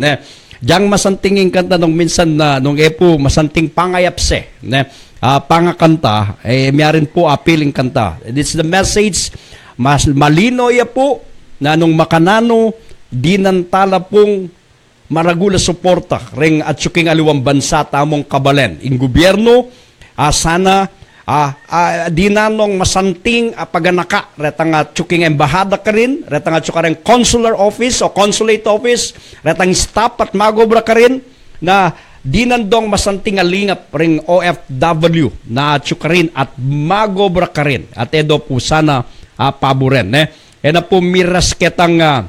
Diyang masanting ing kanta nung minsan na nung epo masanting pangayapse. Pangakanta, meron po appealing kanta. It's the message, mas malino ya po na nung makanano, dinantala pong maragula suporta ring at suking aliwang bansa tamong kabalen. Ing gobyerno, sana dinanong masanting paganaka retang tsuking embahada ka rin, retang tsukareng consular office o consulate office, retang staff at magobra ka rin na dinandong masanting alingap ring OFW na tsukarin at magobra ka rin. At edo po sana paboren. Na po miras ketang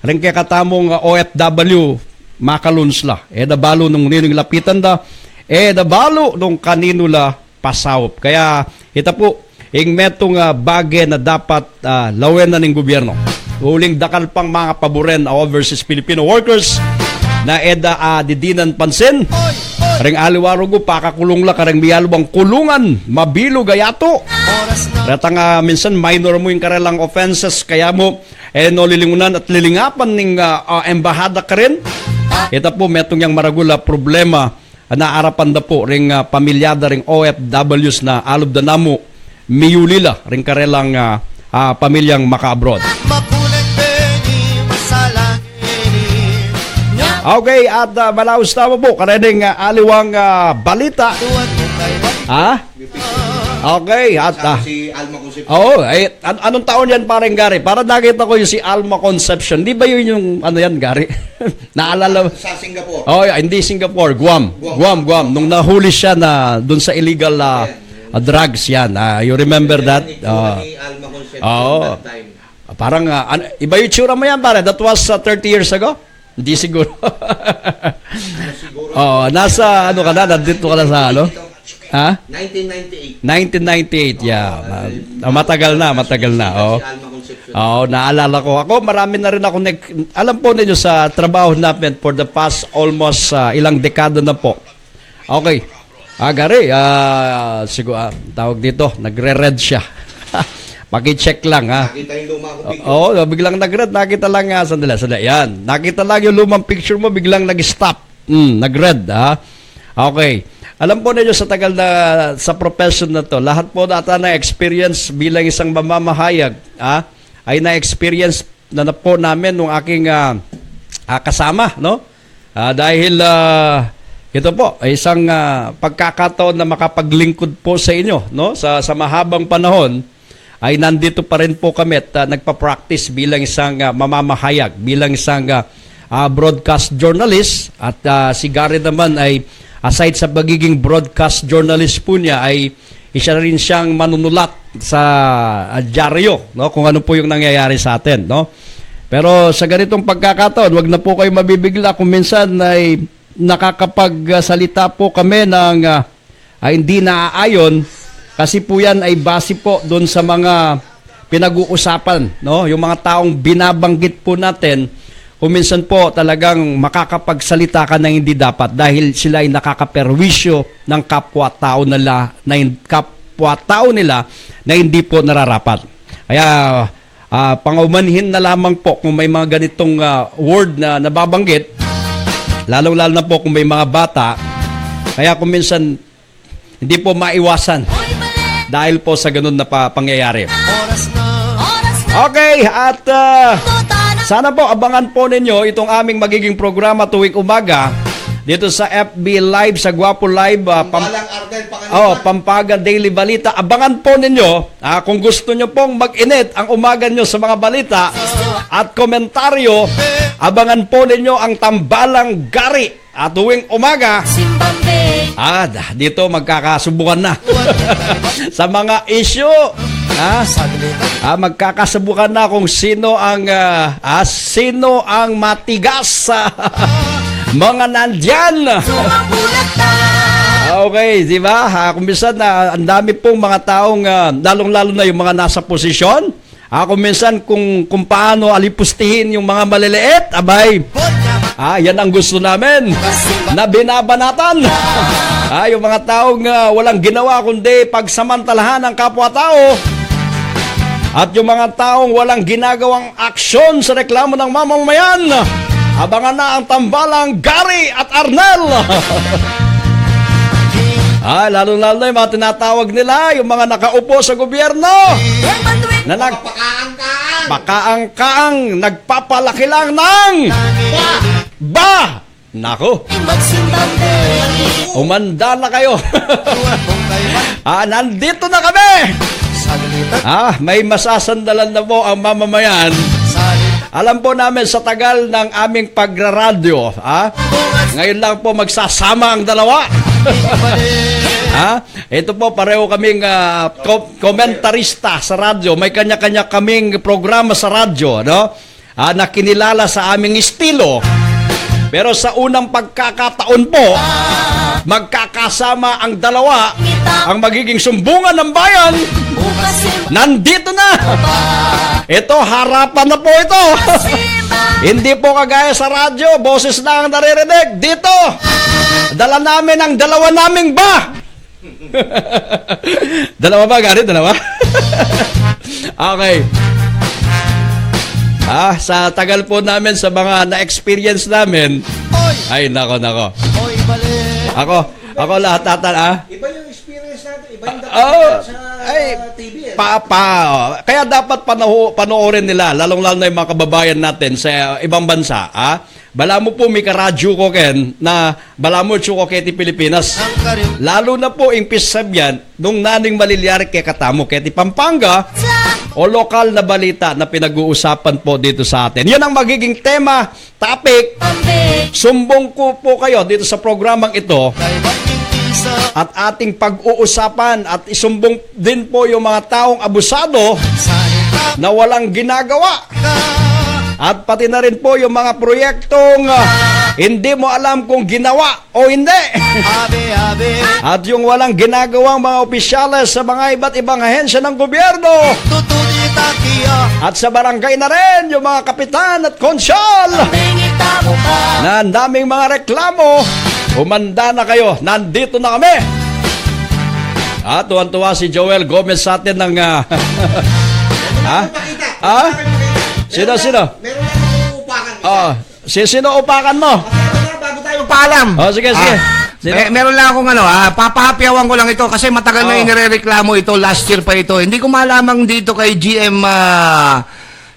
ring kaya katamong OFW makalunsla. Balo nung nining lapitan da, balo nung kanino la pasawop. Kaya ito po, ing metong bagay na dapat lawen na ng gobyerno. Uling dakal pang mga paboren overseas Filipino workers na didinan pansin. Ring aliwarugo, pakakulong la karang miyalubang kulungan, mabilo gayato. Retang minsan minor mo yung karelang offenses, kaya mo no lilingunan at lilingapan ng embahada ka rin. Ito po, metong yung maragula problema naarapan na po ring pamilyada ring OFWs na alob da namo miyulila ring karelang pamilyang maka-abroad. Okay, at malaos na po karening aliwang balita. Okay, at si Alma Concepcion. Anong taon yan parang Gary? Para nakita ko yung si Alma Concepcion. Di ba yun yung ano yan Gary? Naalala Sa Singapore. Hindi Singapore, Guam. Nung nahuli siya na doon sa illegal drugs yan. You remember that? Ni Alma Concepcion that time. Parang iba yung tsura mo yan pare. That was 30 years ago? Hindi siguro. Nasa ano ka na? Nandito ka na sa ano? 1998. Yeah. Matagal na. Naalala ko. Ako, marami na rin ako alam po ninyo sa trabaho namin for the past almost ilang dekada na po. Okay. Gary, siguro, tawag dito, nagre-red siya. Paki-check lang, Nakita yung luma ko picture. Biglang nag-red. Nakita lang, sandali. Yan. Nakita lang yung lumang picture mo, biglang nag-stop. Nag-red, Okay. Alam po ninyo sa tagal na sa profession na to, lahat po data na experience bilang isang mamamahayag, ay na-experience na po namin nung aking kasama, no? Dahil ito po, ay isang pagkakataon na makapaglingkod po sa inyo, no? Sa mahabang panahon, ay nandito pa rin po kami at nagpa-practice bilang isang mamamahayag, bilang isang broadcast journalist at si Gary naman ay aside sa pagiging broadcast journalist po niya ay isa rin siyang manunulat sa dyaryo, no? Kung ano po yung nangyayari sa atin, no? Pero sa ganitong pagkakataon, wag na po kayo mabibigla kung minsan ay nakakapagsalita po kami ng hindi naaayon kasi po yan ay base po doon sa mga pinag-uusapan, no? Yung mga taong binabanggit po natin, kung minsan po talagang makakapagsalita ka na hindi dapat dahil sila ay nakakaperwisyo ng kapwa-tao nila na hindi po nararapat. Kaya pangumanhin na lamang po kung may mga ganitong word na nababanggit, lalong-lalo na po kung may mga bata. Kaya kung minsan hindi po maiwasan dahil po sa ganun na pangyayari. Okay, at sana po abangan po ninyo itong aming magiging programa tuwing umaga dito sa FB Live, sa Guwapo Live, Pampanga Daily Balita. Abangan po ninyo kung gusto nyo pong mag-init ang umaga nyo sa mga balita at komentaryo. Abangan po ninyo ang Tambalang Gary tuwing umaga. Dito magkakasubukan na sa mga issue Magkakasabukan na kung sino ang matigas sa mga nandyan. Sumabulat na. Okay, di ba? Kung minsan ang dami pong mga taong lalong-lalo na yung mga nasa posisyon. Kung minsan kung paano alipustihin yung mga maliliit, abay, yan ang gusto namin na binabanatan. Yung mga taong walang ginawa kundi pagsamantalahan ng kapwa-tao. At yung mga taong walang ginagawang aksyon sa reklamo ng mamamayan. Abangan na ang tambalang Gary at Arnel. Lalo-lalo na yung mga tinatawag nila, yung mga nakaupo sa gobyerno. Na nagpakaang-kaang, nagpapalaki lang ng Nako. Umanda na kayo. Nandito na kami. May masasandalan na po ang mamamayan. Alam po namin sa tagal ng aming pagraradyo, ngayon lang po magsasama ang dalawa. Ito po, pareho kaming komentarista sa radyo. May kanya-kanya kaming programa sa radyo, no? Na kinilala sa aming estilo. Pero sa unang pagkakataon po, magkakasama ang dalawa, ang magiging sumbungan ng bayan. Nandito na! Ito, harapan na po ito. Hindi po kagaya sa radyo, boses na ang naririnig. Dito, dala namin ang dalawa naming ba. Dalawa ba, Gary? Dalawa? Okay. Sa tagal po namin, sa mga na-experience namin, ay, nako. Ako lahat Iba yung experience natin, iba yung sa TV. Kaya dapat panoorin nila, lalong-lalo na yung mga kababayan natin sa ibang bansa. Bala mo po may karadyo ko ken na bala mo chuko keti Pilipinas. Lalo na po impis sabyan nung naning malilyari kay katamo keti Pampanga o lokal na balita na pinag-uusapan po dito sa atin. Yan ang magiging tema, topic. Sumbong ko po kayo dito sa programang ito at ating pag-uusapan at isumbong din po yung mga taong abusado na walang ginagawa. At pati na rin po yung mga proyektong hindi mo alam kung ginawa o hindi. At yung walang ginagawang mga opisyales sa mga iba't ibang ahensya ng gobyerno. At sa barangay na rin, yung mga kapitan at konsyal na ang daming mga reklamo. Umanda na kayo. Nandito na kami. At tuwan-tuwa si Joel Gomez sa atin ng... Sino? Meron lang upakan. Sino upakan mo? Bago tayo paalam. Sige. Meron lang akong papahapyawan ko lang ito kasi matagal na inirereklamo ito, last year pa ito. Hindi ko malamang dito kay GM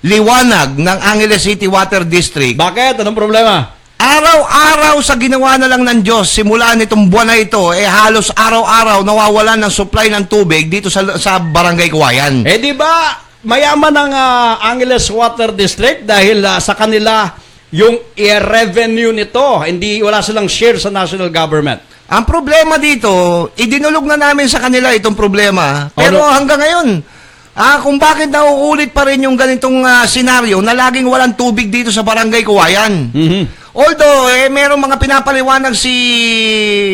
Liwanag ng Angeles City Water District. Bakit? Anong problema? Araw-araw sa ginawa na lang ng Diyos, simula nitong buwan na ito, halos araw-araw nawawalan ng supply ng tubig dito sa Barangay Kawayan. Di ba mayaman ang Angeles Water District dahil sa kanila yung revenue nito. Wala silang share sa national government. Ang problema dito, idinulog na namin sa kanila itong problema. Pero hanggang ngayon, kung bakit nauulit pa rin yung ganitong senaryo na laging walang tubig dito sa Barangay Kawayan. Although, merong mga pinapaliwanag si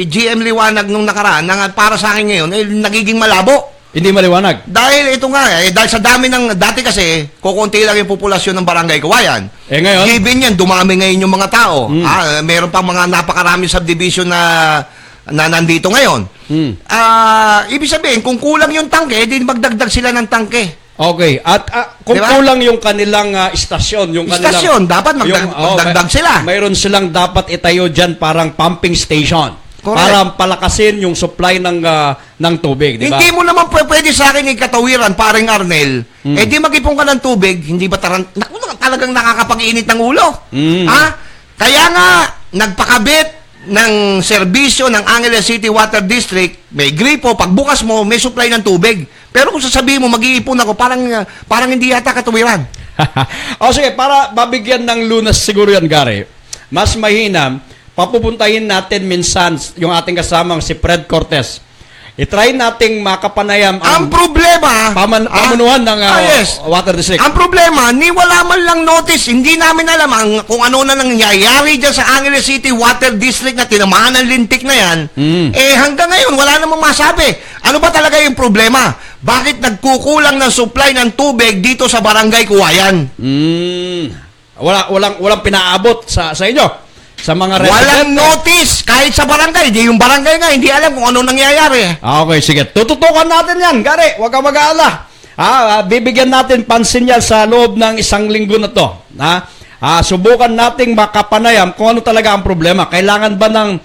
GM Liwanag nung nakaraan na para sa akin ngayon, nagiging malabo. Hindi maliwanag. Dahil ito nga, dahil sa dami ng, dati kasi, kukunti lang yung populasyon ng Barangay Kawayan. Ngayon? Given yan, dumami ngayon yung mga tao. Meron pang mga napakaraming subdivision na nandito ngayon. Ibig sabihin, kung kulang yung tangke, di magdagdag sila ng tangke. Okay. At kung kulang yung kanilang istasyon, dapat magdagdag sila. Mayroon silang dapat itayo dyan parang pumping station. Correct. Para palakasin yung supply ng tubig, di ba? Hindi mo naman pwede sa akin ikatawiran, paring Arnel. Di mag-ipon ka ng tubig, hindi ba talagang nakakapag-init ng ulo? Kaya nga, nagpakabit ng serbisyo ng Angeles City Water District, may gripo, pagbukas mo, may supply ng tubig. Pero kung sasabihin mo, mag-iipon ako, parang hindi yata katawiran. Sige, para babigyan ng lunas siguro yan, Gary, mas mahinam, papupuntahin natin minsan yung ating kasamang si Fred Cortez. I-try nating makapanayam Ang problema, pamunuan ng yes. Water District. Ang problema, ni wala man lang notice, hindi namin alam kung ano na nangyayari dyan sa Angeles City Water District na tinamaan ng lintik na yan. Hanggang ngayon, wala namang masabi. Ano ba talaga yung problema? Bakit nagkukulang ng supply ng tubig dito sa Barangay Kuwayan? Walang pinaabot sa inyo. Sa mga residente. Walang notice kahit sa barangay. Di yung barangay nga, hindi alam kung ano nangyayari. Okay, sige. Tututukan natin yan, Gary. Huwag kang mag-aala. Bibigyan natin pansin yan sa loob ng 1 linggo na to. Subukan nating makapanayam kung ano talaga ang problema. Kailangan ba ng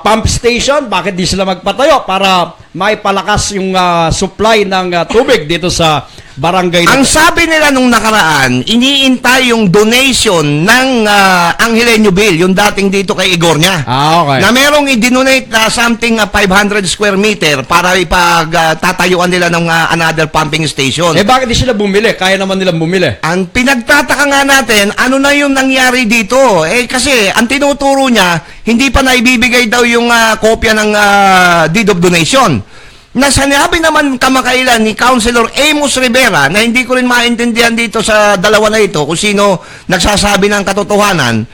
pump station? Bakit di sila magpatayo para maipalakas yung supply ng tubig dito sa barangay na Ang sabi nila nung nakaraan, iniintay yung donation ng Angelenyo Bill, yung dating dito kay Igor niya. okay. Na merong i-donate na something 500 square meter para ipagtatayuan nila ng another pumping station. Bakit di sila bumili? Kaya naman nilang bumili. Ang pinagtataka nga natin, ano na yung nangyari dito? Kasi ang tinuturo niya, hindi pa naibibigay daw yung kopya ng deed of donation. Na sinabi naman kamakailan ni Councilor Amos Rivera na hindi ko rin maintindihan dito sa dalawa na ito kung sino nagsasabi ng katotohanan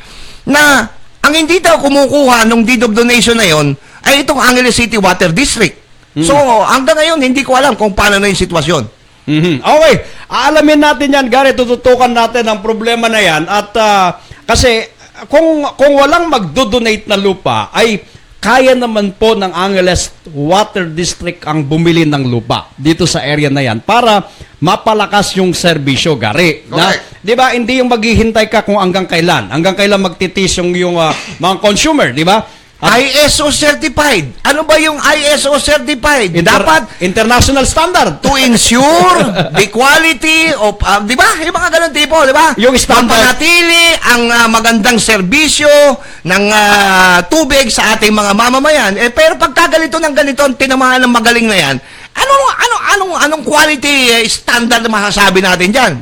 na ang hindi daw kumukuha ng deed of donation na yon ay itong Angeles City Water District. So hanggang ngayon hindi ko alam kung paano na yung sitwasyon. Okay, aalamin natin yan, Gary. Tututukan natin ang problema na yan at kasi kung walang magdo-donate na lupa ay kaya naman po ng Angeles Water District ang bumili ng lupa dito sa area na yan para mapalakas yung serbisyo, Gary. Di ba, hindi yung maghihintay ka kung hanggang kailan. Hanggang kailan magtitis yung mga consumer, di ba? ISO certified. Ano ba yung ISO certified? Dapat international standard to ensure the quality of, di ba? Yung mga ganun tipo, di ba? Yung standard. Mapanatili ang magandang serbisyo ng tubig sa ating mga mamamayan. Pero pagka ganito ng ganito, tinamaan ng magaling na yan, anong quality standard na masasabi natin dyan?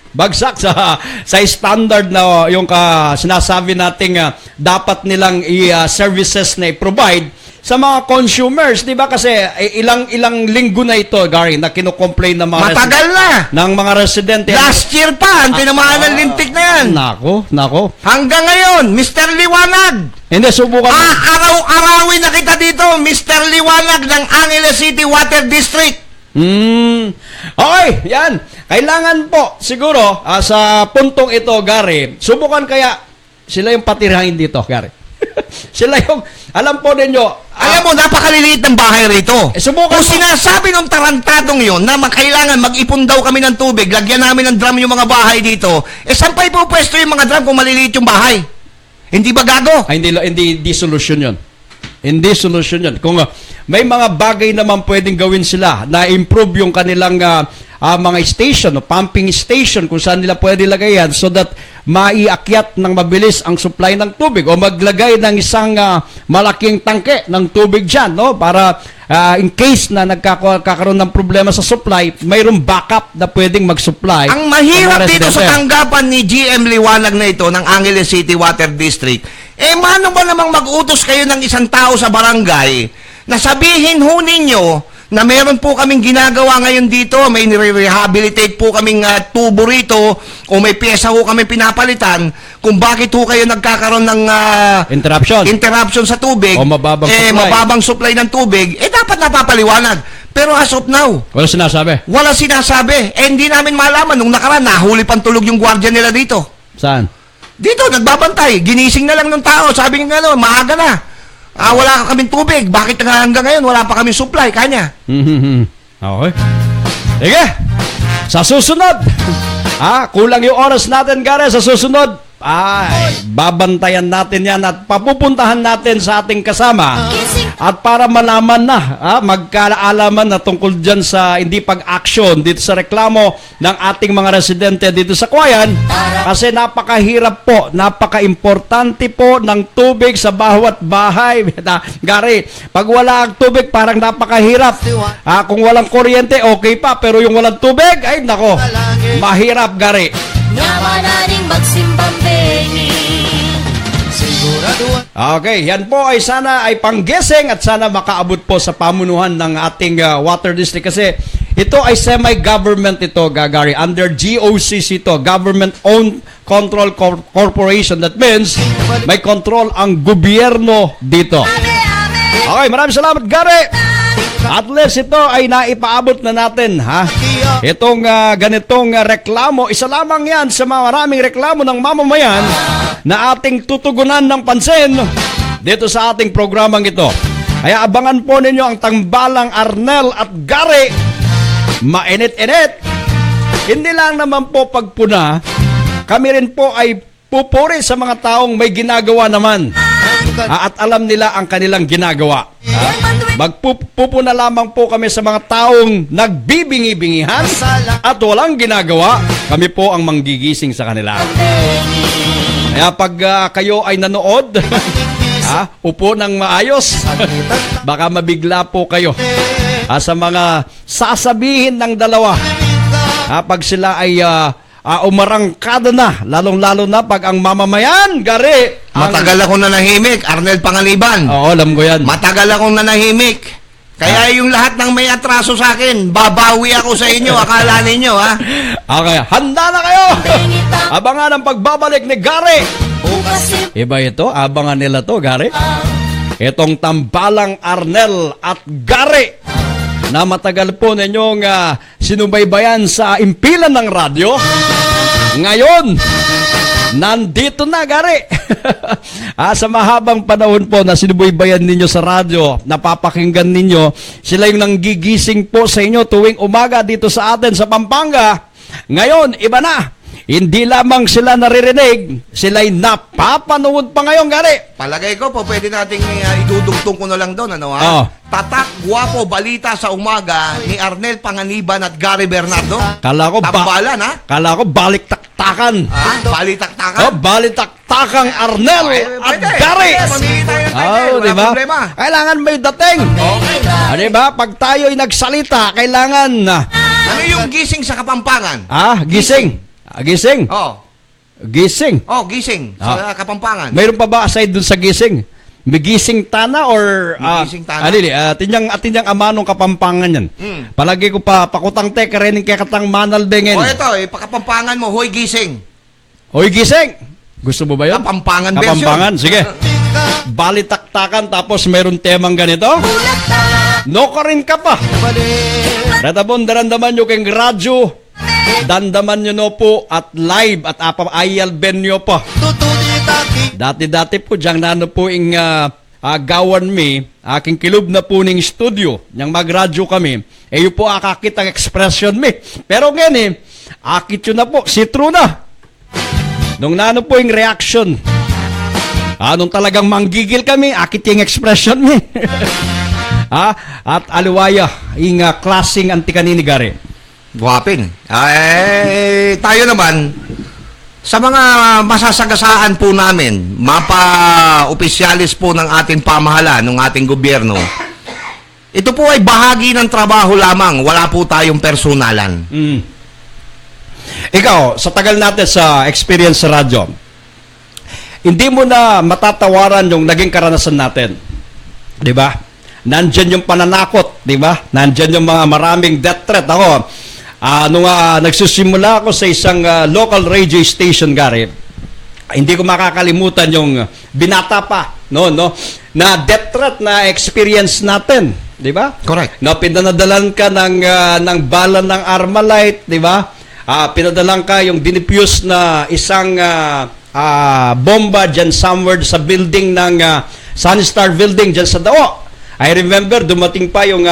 Bagsak sa standard na yung sinasabi nating dapat nilang services na i-provide sa mga consumers, 'di ba? Kasi ilang linggo na ito, Gary, na kino-complain ng mga matagal na ng mga residente. Last year pa ang tinamaan ng lintik na yan. Nako. Hanggang ngayon, Mr. Liwanag. Hindi, subukan. Araw-arawin na kita dito, Mr. Liwanag ng Angeles City Water District. Okay, yan. Kailangan po, siguro, sa puntong ito, Gary, subukan kaya sila yung patirahin dito, Gary. Sila yung, alam po ninyo, alam mo, napakaliliit ng bahay rito. Subukan kung sinasabi ng tarantadong yon na kailangan mag-ipon daw kami ng tubig, lagyan namin ng drum yung mga bahay dito, saan pa ipupwesto yung mga drum kung maliliit yung bahay? Hindi ba gago? Hindi solusyon yun. Hindi solusyon yun. Kung may mga bagay naman pwedeng gawin sila na improve yung kanilang mga station, pumping station, kung saan nila pwede lagay yan so that maiakyat ng mabilis ang supply ng tubig o maglagay ng isang malaking tangke ng tubig dyan, no? Para in case na nagkakaroon ng problema sa supply, mayroong backup na pwedeng mag-supply. Ang mahirap dito sa tanggapan ni GM Liwanag na ito ng Angeles City Water District, mano ba namang mag-utos kayo ng isang tao sa barangay na sabihin ho ninyo na meron po kaming ginagawa ngayon dito, may nire-rehabilitate po kaming tubo rito o may pyesa ho kami pinapalitan, kung bakit ho kayo nagkakaroon ng interruption sa tubig o mababang supply ng tubig, dapat napapaliwanag. Pero as of now, wala sinasabi. Hindi namin malaman. Nung nakaraan, nahuli pang tulog yung gwardiya nila dito. Saan? Dito, nagbabantay. Ginising na lang ng tao. Sabi nga maaga na. Wala ka kaming tubig. Bakit hanggang ngayon wala pa kaming supply? Kanya. Okay. Sige. Sa susunod. Kulang yung oras natin, Gary. Sa susunod, babantayan natin yan at papupuntahan natin sa ating kasama at para malaman na, magkaalaman na tungkol dyan sa hindi pag-action dito sa reklamo ng ating mga residente dito sa Kuwayan, kasi napakahirap po, napaka-importante po ng tubig sa bawat bahay. Gary, pag wala ang tubig parang napakahirap. Kung walang kuryente okay pa, pero yung walang tubig, ay nako, mahirap, Gary. Nga mananing magsimbang bengi. Siguro Okay, yan po ay sana ay panggising at sana makaabot po sa pamunuan ng ating water district kasi ito ay semi-government ito, Gary. Under GOCC ito, Government-Owned Control Corporation. That means may control ang gobyerno dito. Okay, maraming salamat, Gary. At least ito ay naipaabot na natin, ha? Itong ganitong reklamo, isa lamang yan sa maraming reklamo ng mamamayan na ating tutugunan ng pansin dito sa ating programang ito. Kaya abangan po ninyo ang tambalang Arnel at Gary. Mainit-init. Hindi lang naman po pagpuna, kami rin po ay pupuri sa mga taong may ginagawa naman. At alam nila ang kanilang ginagawa. Magpupuna lamang po kami sa mga taong nagbibingi-bingihan at walang ginagawa. Kami po ang manggigising sa kanila. Kaya pag kayo ay nanood, upo ng maayos, baka mabigla po kayo sa mga sasabihin ng dalawa. Pag sila ay umarangkada na, lalong-lalo na pag ang mamamayan, Gary. Matagal akong nanahimik, Arnel Pangaliban. Oo, alam ko yan. Matagal akong nanahimik. Kaya yung lahat ng may atraso sa akin, babawi ako sa inyo, akala ninyo, ha? Okay, handa na kayo! Abangan ang pagbabalik ni Gary. Iba ito, abangan nila to, Gary. Itong tambalang Arnel at Gary na matagal po ninyong sinubaybayan sa impilan ng radyo. Ngayon, nandito na, Gary. Sa mahabang panahon po na sinubaybayan ninyo sa radyo, napapakinggan ninyo, sila yung nanggigising po sa inyo tuwing umaga dito sa atin sa Pampanga. Ngayon, iba na. Hindi lamang sila naririnig, sila'y napapanood pa ngayon, Gary. Palagay ko po, pwede nating idudugtong ko na lang doon, ano ha? Oh. Tatak, guwapo, balita sa umaga ni Arnel Panganiban at Gary Bernardo. Kala ko Tambalan, ha? Kala ko balik-taktakan. Balitaktakan? Balik-taktakang Arnel at Gary. Mamili tayo ng title, wala diba? problema. Kailangan may dating. Okay. Diba? Pag tayo'y nagsalita, kailangan Ano yung gising sa Kapampangan? gising. Gising. Oh. Gising. Oh, gising sa Kapampangan. Mayroon pa ba aside dun sa gising? May gising tana or Gising tana? tinyang amanong Kapampangan yan. Palagi ko pa pakutang te karening kay katang manal bengen. O ito, pakapampangan mo, hoy gising. Hoy gising. Gusto mo ba 'yon? Kapampangan version. Kapampangan, sige. Balitaktakan tapos mayroon temang ganito. No ka rin ka pa. Retabon darandaman nyo keng radyo. Dandaman nyo no po at live at ayal ben nyo pa. Dati-dati po diyang nano po ing gawan mi, aking kilub na po ning studio, niyang magradyo kami, yun po akakit ang expression mi. Pero ngayon akit yun na po, sitro na. Nung nano po yung reaction, nung talagang manggigil kami, akit yung expression mi. At aliwaya, yung klaseng antikani ni Gary. Buhapin. Tayo naman, sa mga masasagasaan po namin, mapa-opisyalis po ng ating pamahalaan, ng ating gobyerno, ito po ay bahagi ng trabaho lamang, wala po tayong personalan. Ikaw, sa tagal natin sa experience sa radyo, hindi mo na matatawaran yung naging karanasan natin. Di ba? Nandyan yung pananakot, di ba? Nandyan yung mga maraming death threat. Ako, nung nagsisimula ako sa isang local radio station, Gary, hindi ko makakalimutan yung binata pa, na death threat na experience natin, di ba? Correct. Na pinadadalan ka ng bala ng Armalite, di ba? Pinadalan ka yung dinipuse na isang bomba dyan somewhere sa building ng Sunstar Building dyan sa Dao. I remember, dumating pa yung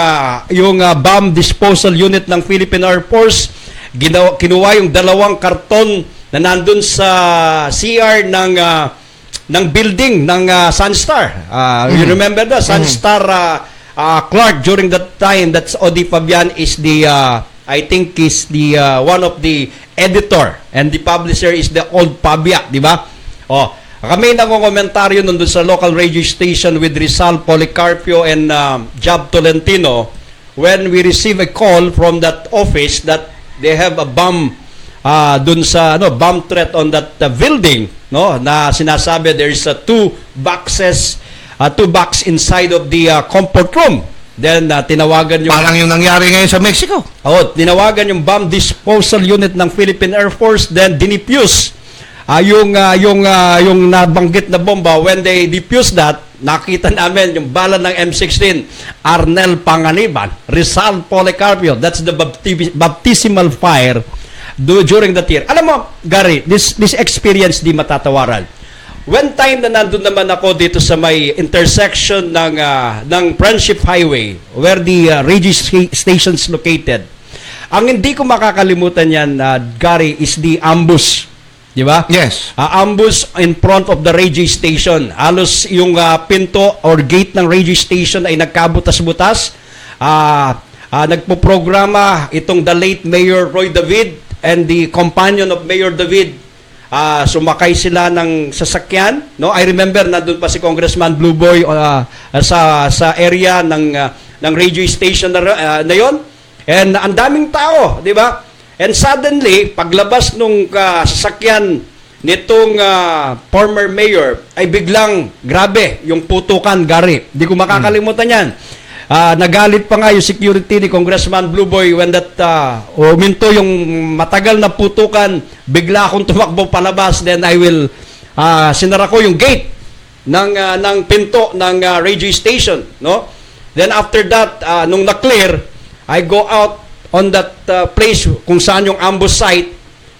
bomb disposal unit ng Philippine Air Force. Kinuha yung 2 karton na nandun sa CR ng building ng Sunstar. You remember that? Sunstar Clark during that time, that's Odi Fabian is the, I think is the one of the editor and the publisher is the old Pabia, di ba? Kami nagkomentaryo nandun sa local radio station with Rizal Policarpio and Job Tolentino when we receive a call from that office that they have a bomb dun sa bomb threat on that building. no, na sinasabi there's two box inside of the comfort room. Then tinawagan yung Parang yung nangyari ngayon sa Mexico. tinawagan yung bomb disposal unit ng Philippine Air Force, then dinifuse yung nabanggit na bomba. When they defuse that, nakita namin yung bala ng M16, Arnel Panganiban, Rizal Policarpio. That's the baptismal fire during that year. Alam mo, Gary, this experience di matatawaran. When time na nandun naman ako dito sa may intersection ng Friendship Highway where the radio station's located, ang hindi ko makakalimutan yan, Gary, is the ambush. Di ba? Yes. Ambush in front of the radio station. Halos yung pinto or gate ng radio station ay nagkabutas-butas. Nagpo-programa itong the late Mayor Roy David and the companion of Mayor David. Sumakay sila ng sasakyan, no? I remember nandun pa si Congressman Blueboy sa area ng radio station na yon. And ang daming tao, di ba? And suddenly, paglabas nung sasakyan nitong former mayor, ay biglang grabe yung putukan, Gary. Di ko makakalimutan yan. Nagalit pa nga yung security ni Congressman Blueboy when that uminto yung matagal na putukan, bigla akong tumakbo palabas, then I will sinara ko yung gate ng pinto ng radio station, no? Then after that, nung na-clear, I go out on that place kung saan yung ambush site,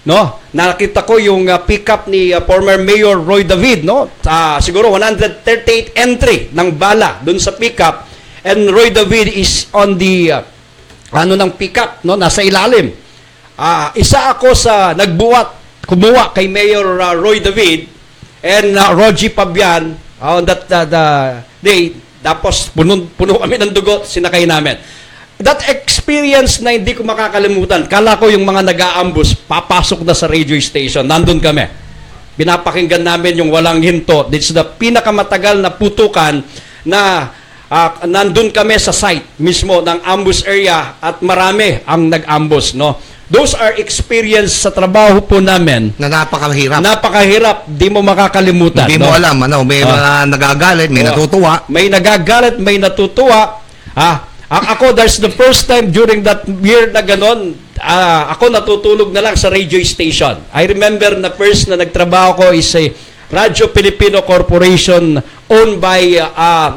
no? Nakita ko yung pickup ni former Mayor Roy David, no? Siguro 138 entry ng bala dun sa pickup. And Roy David is on the ng pickup, no, nasa ilalim. Isa ako sa kumuha kay Mayor Roy David and Rogie Pabian on that day. Tapos puno kami ng dugo, sinakay namin. That experience na hindi ko makakalimutan. Kala ko yung mga nag-aambus papasok na sa radio station. Nandun kami. Pinapakinggan namin yung walang hinto. This is the pinakamatagal na putukan na nandun kami sa site mismo ng ambush area at marami ang nag-ambush, no? Those are experience sa trabaho po namin Na napakahirap. Napakahirap, di mo makakalimutan. Hindi mo alam, may mga nagagalit, may natutuwa. May nagagalit, may natutuwa. Ako, that's the first time during that year na ganon, ako natutulog na lang sa radio station. I remember na first na nagtrabaho ko is a Radyo Pilipino Corporation owned by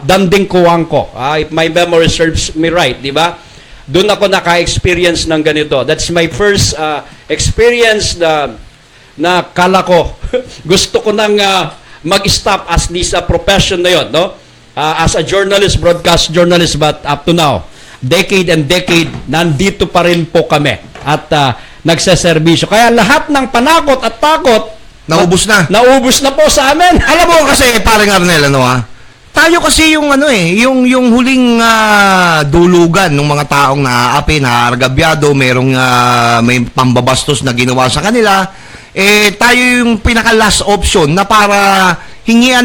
Danding Cuangco. If my memory serves me right, di ba? Doon ako naka-experience ng ganito. That's my first experience na kala ko gusto ko nang mag-stop as this profession na yon, no? As a journalist, broadcast journalist, but up to now, decade and decade, nandito pa rin po kami at nagseserbisyo. Kaya lahat ng panakot at takot Naubos na. Naubos na po sa amin. Alam mo kasi, parang Arnel, tayo kasi yung yung huling dulugan ng mga taong naaapi, naargabyado, may pambabastos na ginawa sa kanila, tayo yung pinaka last option na para hingian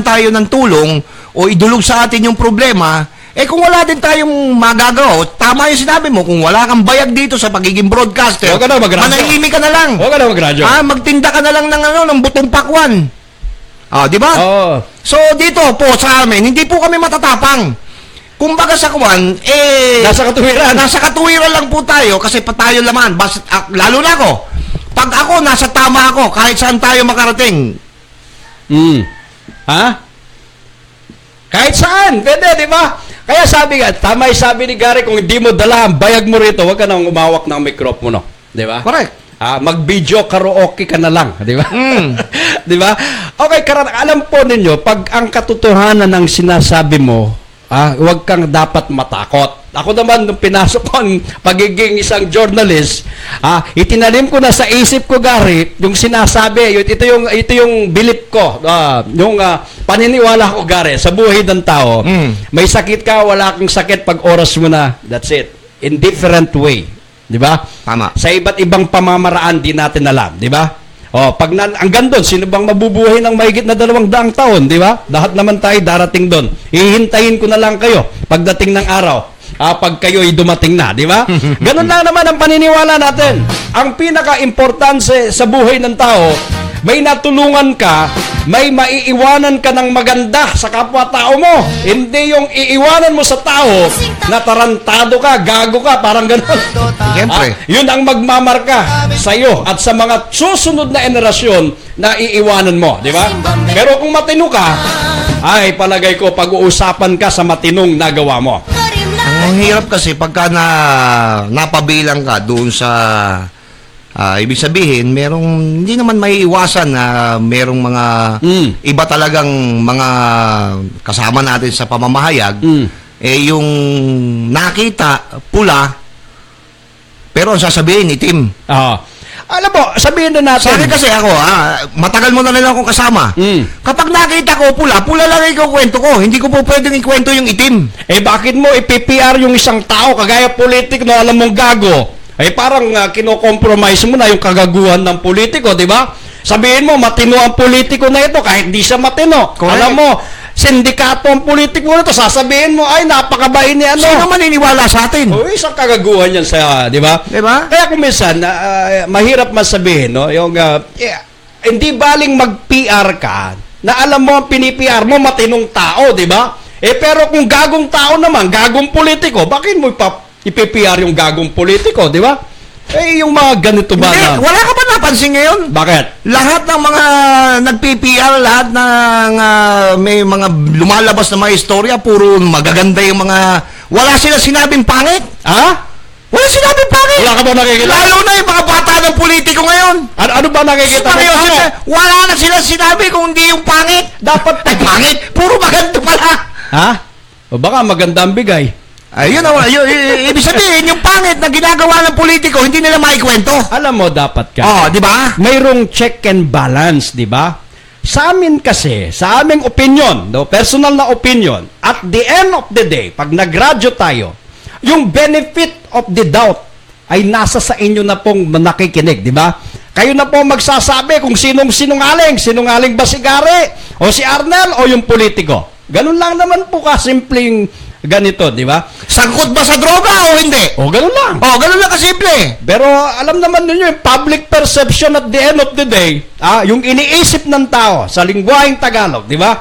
tayo ng tulong o idulog sa atin yung problema. Kung wala din tayong magagawa, tama yung sinabi mo, kung wala kang bayag dito sa pagiging broadcaster, huwag ka na magradyo. manahimik ka na lang. Huwag ka na magradyo. Magtinda ka na lang ng butong pakwan. Di ba? Oo. So, dito po sa amin, hindi po kami matatapang. Kumbaga sa kuwan, Nasa katuwiran. Nasa katuwiran lang po tayo kasi pa tayo laman. Lalo na ako. Pag ako, nasa tama ako, kahit saan tayo makarating. Kahit saan, pwede, di ba? Kaya sabi ni Gary, kung hindi mo dala ang bayag mo rito, huwag ka nang umawak ng mikropono. Di ba? Correct. Mag-video karaoke ka na lang, di ba? Di ba? Okay, alam po ninyo, pag ang katotohanan ng sinasabi mo, huwag kang dapat matakot. Ako naman, nung pinasok ko ang pagiging isang journalist, itinanim ko na sa isip ko, Gary, yung sinasabi, ito yung belief ko, yung paniniwala ko, Gary, sa buhay ng tao. May sakit ka, wala kang sakit, pag oras mo na, that's it. In different way. Di ba? Tama. Sa iba't ibang pamamaraan, di natin alam. Di ba? Hanggang doon, sino bang mabubuhay ng mahigit na 200 taon, di ba? Lahat naman tayo darating doon. Hihintayin ko na lang kayo pagdating ng araw. Pag kayo'y dumating na, di ba? Ganun lang naman ang paniniwala natin. Ang pinaka-importante sa buhay ng tao may natulungan ka, may maiiwanan ka ng maganda sa kapwa-tao mo. Hindi yung iiwanan mo sa tao na tarantado ka, gago ka, parang gano'n. Siyempre. Yun ang magmamarka sa iyo at sa mga susunod na henerasyon na iiwanan mo, di ba? Pero kung matino ka, ay palagay ko pag-uusapan ka sa matinong nagawa mo. Ang hirap kasi pagka napabilang ka doon sa ibig sabihin, hindi naman maiiwasan na merong mga iba talagang mga kasama natin sa pamamahayag, yung nakita, pula, pero ang sasabihin, itim. Alam mo, sabihin na natin. Sa akin kasi ako, matagal mo na rin akong kasama. Kapag nakita ko pula lang yung kwento ko. Hindi ko po pwedeng ikwento yung itim. Bakit mo ipipr yung isang tao, kagaya politik na alam mong gago? Parang kino-compromise mo na yung kagaguhan ng politiko, di ba? Sabihin mo, matino ang politiko na ito kahit di siya matino. Correct. Alam mo, sindikato ang politiko na ito, sasabihin mo, ay, napakabain ni ano. Sino maniniwala sa atin? Isang kagaguhan yan sa, di ba? Di ba? Kaya kung minsan, mahirap masabihin, no? Yung, hindi baling mag-PR ka, na alam mo ang pini-PR mo, matinong tao, di ba? Pero kung gagong tao naman, gagong politiko, bakit mo ipipr yung gagong politiko, di ba? Yung mga ganito ba Hindi, na... wala ka ba napansin ngayon? Bakit? Lahat ng mga nag-PPR, lahat ng may mga lumalabas na mga istorya, puro magaganda yung mga... Wala sila sinabing pangit. Wala sinabing pangit. Wala ka ba nakikita? Lalo na yung mga bata ng politiko ngayon. Ano ba nakikita mo? Wala na sila sinabi kung hindi yung pangit. Dapat ay pangit. Puro maganda pala. O baka maganda ang bigay. Ayun, ibig sabihin, yung pangit na ginagawa ng politiko, hindi nila maikwento. Alam mo, dapat ka. Di ba? Mayroong check and balance, di ba? Sa amin kasi, sa aming opinion, no, personal na opinion, at the end of the day, pag nag-radyo tayo, yung benefit of the doubt ay nasa sa inyo na pong nakikinig, di ba? Kayo na po magsasabi kung sinong sinungaling ba si Gary, o si Arnel, o yung politiko. Ganun lang naman po kasimpleng ganito, di ba? Sangkot ba sa droga o hindi? Ganun lang. Ganun lang kasimple. Pero alam naman ninyo, yung public perception at the end of the day, yung iniisip ng tao sa lingwaheng Tagalog, di ba?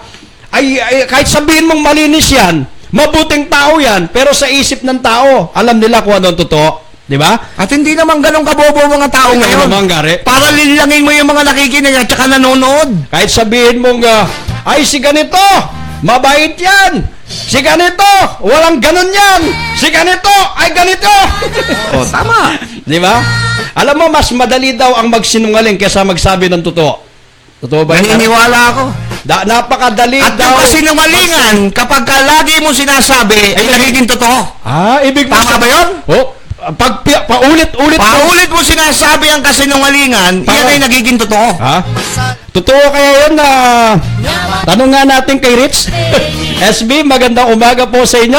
Ay kahit sabihin mong malinis yan, mabuting tao yan, pero sa isip ng tao, alam nila kung ano ang totoo. Di ba? At hindi naman ganun kabobo mga tao ngayon. Naman, Gary. Para lilangin mo yung mga nakikinig at saka nanonood. Kahit sabihin mong, ay si ganito, mabait yan. Si ganito, walang ganun yan. Si ganito, ay ganito. Tama. Di ba? Alam mo, mas madali daw ang magsinungaling kaysa magsabi ng totoo. Totoo ba yan? Naniniwala ako. Napakadali At daw. yung kasinungalingan, kapag lagi mo sinasabi, ay nagiging totoo. Ibig mo Tama ba yun? Pag paulit-ulit Paulit mo sinasabi ang kasinungalingan, yan ay nagiging totoo. Totoo kaya yun na tanong nga natin kay Rich. SB, magandang umaga po sa inyo.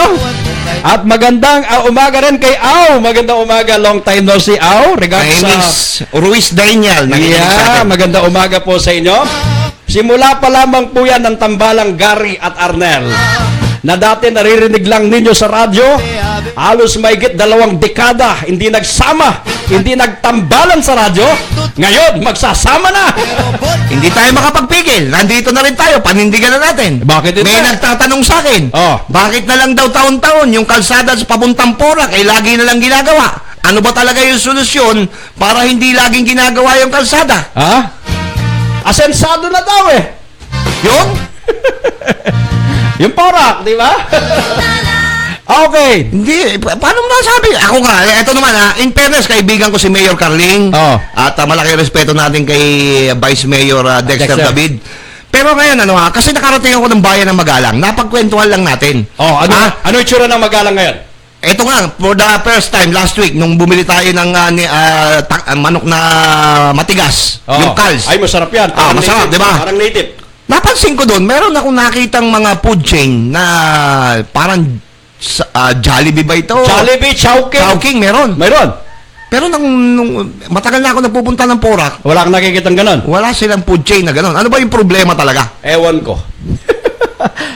At magandang umaga rin kay Au. Magandang umaga, long time no see, Au. Regards sa Ruiz Daniel. magandang umaga po sa inyo. Simula pa lamang po yan ng tambalang Gary at Arnel na dati naririnig lang ninyo sa radyo, halos mahigit 2 dekada, hindi nagsama, hindi nagtambalan sa radyo, ngayon, magsasama na! Hindi tayo makapagpigil. Nandito na rin tayo, panindigan na natin. Bakit ito? May nagtatanong sa akin, bakit na lang daw taon-taon yung kalsada sa papuntang Porac ay lagi na lang ginagawa? Ano ba talaga yung solusyon para hindi laging ginagawa yung kalsada? Asensado na daw Yun? Yung Porac, di ba? Okay. Hindi, paano mo nasabi? Ako nga, eto naman in fairness, kaibigan ko si Mayor Carling. At malaki respeto natin kay Vice Mayor Dexter David. Pero ngayon, kasi nakarating ako ng bayan ng Magalang, napagkwentuhan lang natin. Ano yung tsura ng Magalang ngayon? Ito nga, for the first time last week, nung bumili tayo ng manok na matigas, yung Cals. Ay, masarap yan. Masarap, di ba? Parang native. Napansin ko doon, meron akong nakitang mga food chain na parang Jollibee ba ito? Jollibee, Chowking. Chowking, meron. Mayroon. Pero nung matagal na ako nagpupunta ng Porac, wala kang nakikitang ganon? Wala silang food chain na ganon. Ano ba yung problema talaga? Ewan ko.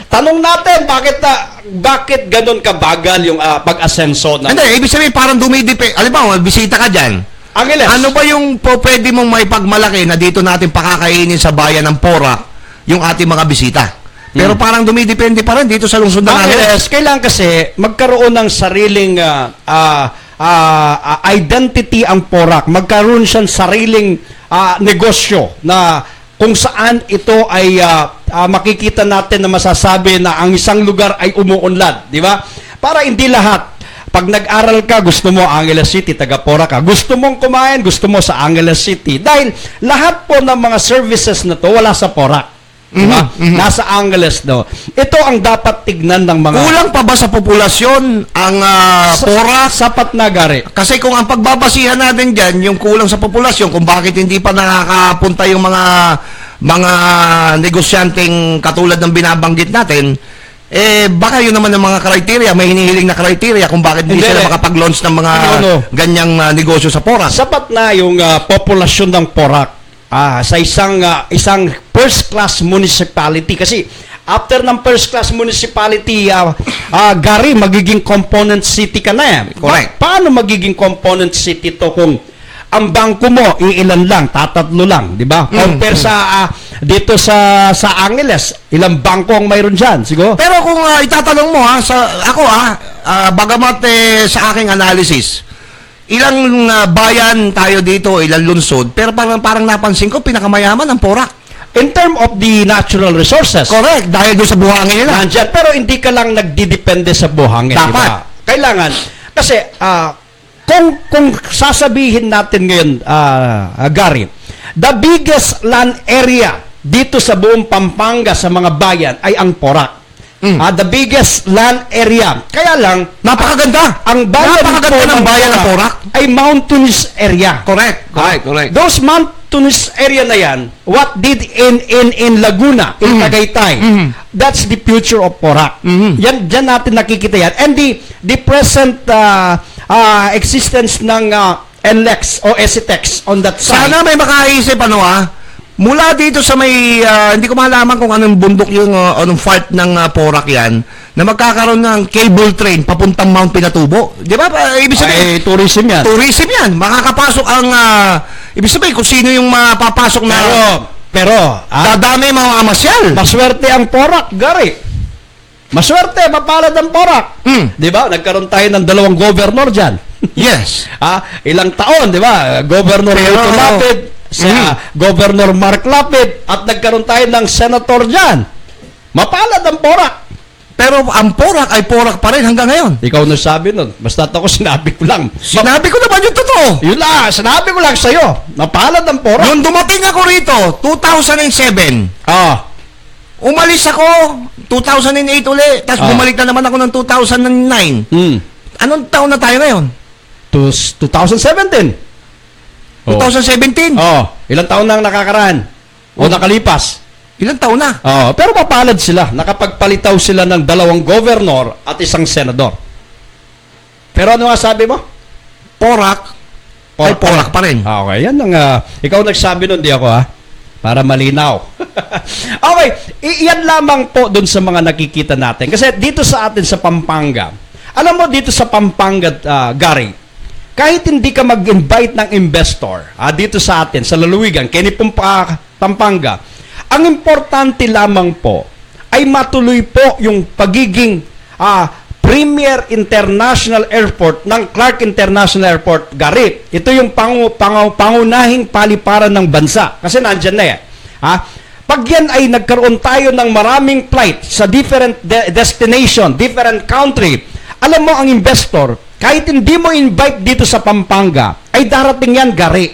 Tanong natin, bakit ganon kabagal yung pag-asenso na... Hindi, ibig sabihin parang dumidipe. Alam mo, bisita ka dyan. Angeles. Ano ba yung pwede mong maipagmalaki na dito natin pakakainin sa bayan ng Porac yung ating mga bisita? Pero parang dumidepende pa rin dito sa lungsod ng Angeles. Angeles, kailangan kasi magkaroon ng sariling identity ang Porac. Magkaroon siya ng sariling negosyo na kung saan ito ay makikita natin na masasabi na ang isang lugar ay umuunlad, di ba? Para hindi lahat, pag nag-aral ka, gusto mo Angeles City, taga Porac ka. Gusto mong kumain, gusto mo sa Angeles City. Dahil lahat po ng mga services na to wala sa Porac. Diba? Nasa Angeles daw. Ito ang dapat tignan ng mga... Kulang pa ba sa populasyon ang Porac? Sapat na, Gary. Kasi kung ang pagbabasihan natin dyan, yung kulang sa populasyon, kung bakit hindi pa nakakapunta yung mga negosyanteng katulad ng binabanggit natin, baka yun naman ang mga criteria, may hinihiling na criteria kung bakit hindi sila makapag-launch ng mga ganyang negosyo sa Porac. Sapat na yung populasyon ng Porac sa isang first-class municipality. Kasi after ng first-class municipality, Gary, magiging component city ka na. Correct. Paano magiging component city to kung ang bangko mo, ilan lang, tatatlo lang, di ba? Compare sa dito sa Angeles, ilang bangko ang mayroon dyan, siguro? Pero kung itatanong mo bagamat sa aking analysis, ilang bayan tayo dito, ilang lungsod, pero parang napansin ko, pinakamayaman ang Porac. In term of the natural resources. Correct, dahil doon sa buhangin nila. Nandyan, pero hindi ka lang nagdidepende sa buhangin. Dapat. Diba? Kailangan, kasi kung sasabihin natin ngayon, Gary, the biggest land area dito sa buong Pampanga sa mga bayan ay ang Porac. The biggest land area. Kaya lang, Napakaganda. ang bayan Napakaganda ng bayan ng Porac. ay mountainous area. Correct. Those mountainous area na yan, what did in Laguna, in Tagaytay, that's the future of Porac. Yan, dyan natin nakikita yan. And the present existence ng NLEX o SCTEX on that side. Sana may makaisip mula dito sa may, hindi ko malaman kung anong bundok yung, anong part ng Porac yan, na magkakaroon ng cable train papuntang Mount Pinatubo. Di ba? Ibig sabihin, tourism yan. tourism yan. Makakapasok ang, ibig sabihin, kung sino yung mapapasok na, Pero, dadami mga amasyal. maswerte ang Porac, Gary. Maswerte, mapalad ang Porac. Di ba? Nagkaroon tayo ng 2 governor dyan. Yes. Ilang taon, di ba? Governor Lito Lapid, Governor Mark Lapid, at nagkaroon tayo ng senator dyan. Mapalad ang Porac. Pero ang Porac ay Porac pa rin hanggang ngayon. Ikaw nagsabi nun. Basta ako sinabi ko lang. Sinabi ko naman yung totoo. Yun lang, sinabi ko lang sa'yo. Mapalad ang Porac. Nung dumating ako rito, 2007, umalis ako, 2008 uli, tapos bumalik na naman ako ng 2009. Anong taon na tayo ngayon? 2017. 2017? Ilang taon na ang nakakaraan? O nakalipas? Ilang taon na? Pero mapalad sila. Nakapagpalitaw sila ng 2 governor at 1 senador. Pero ano nga sabi mo? Porac ay Porac pa rin. Okay, yan ang ikaw nagsabi nun, di ako para malinaw. Okay, iyan lamang po dun sa mga nakikita natin. Kasi dito sa atin sa Pampanga, alam mo dito sa Pampanga, Gary, kahit hindi ka mag-invite ng investor dito sa atin, sa lalawigan, Pampanga, ang importante lamang po ay matuloy po yung pagiging premier international airport ng Clark International Airport, Gary. Ito yung pangunahing paliparan ng bansa. Kasi nandyan na Pag yan ay nagkaroon tayo ng maraming flight sa different destination, different country, alam mo ang investor, kahit hindi mo invite dito sa Pampanga, ay darating yan, Gary.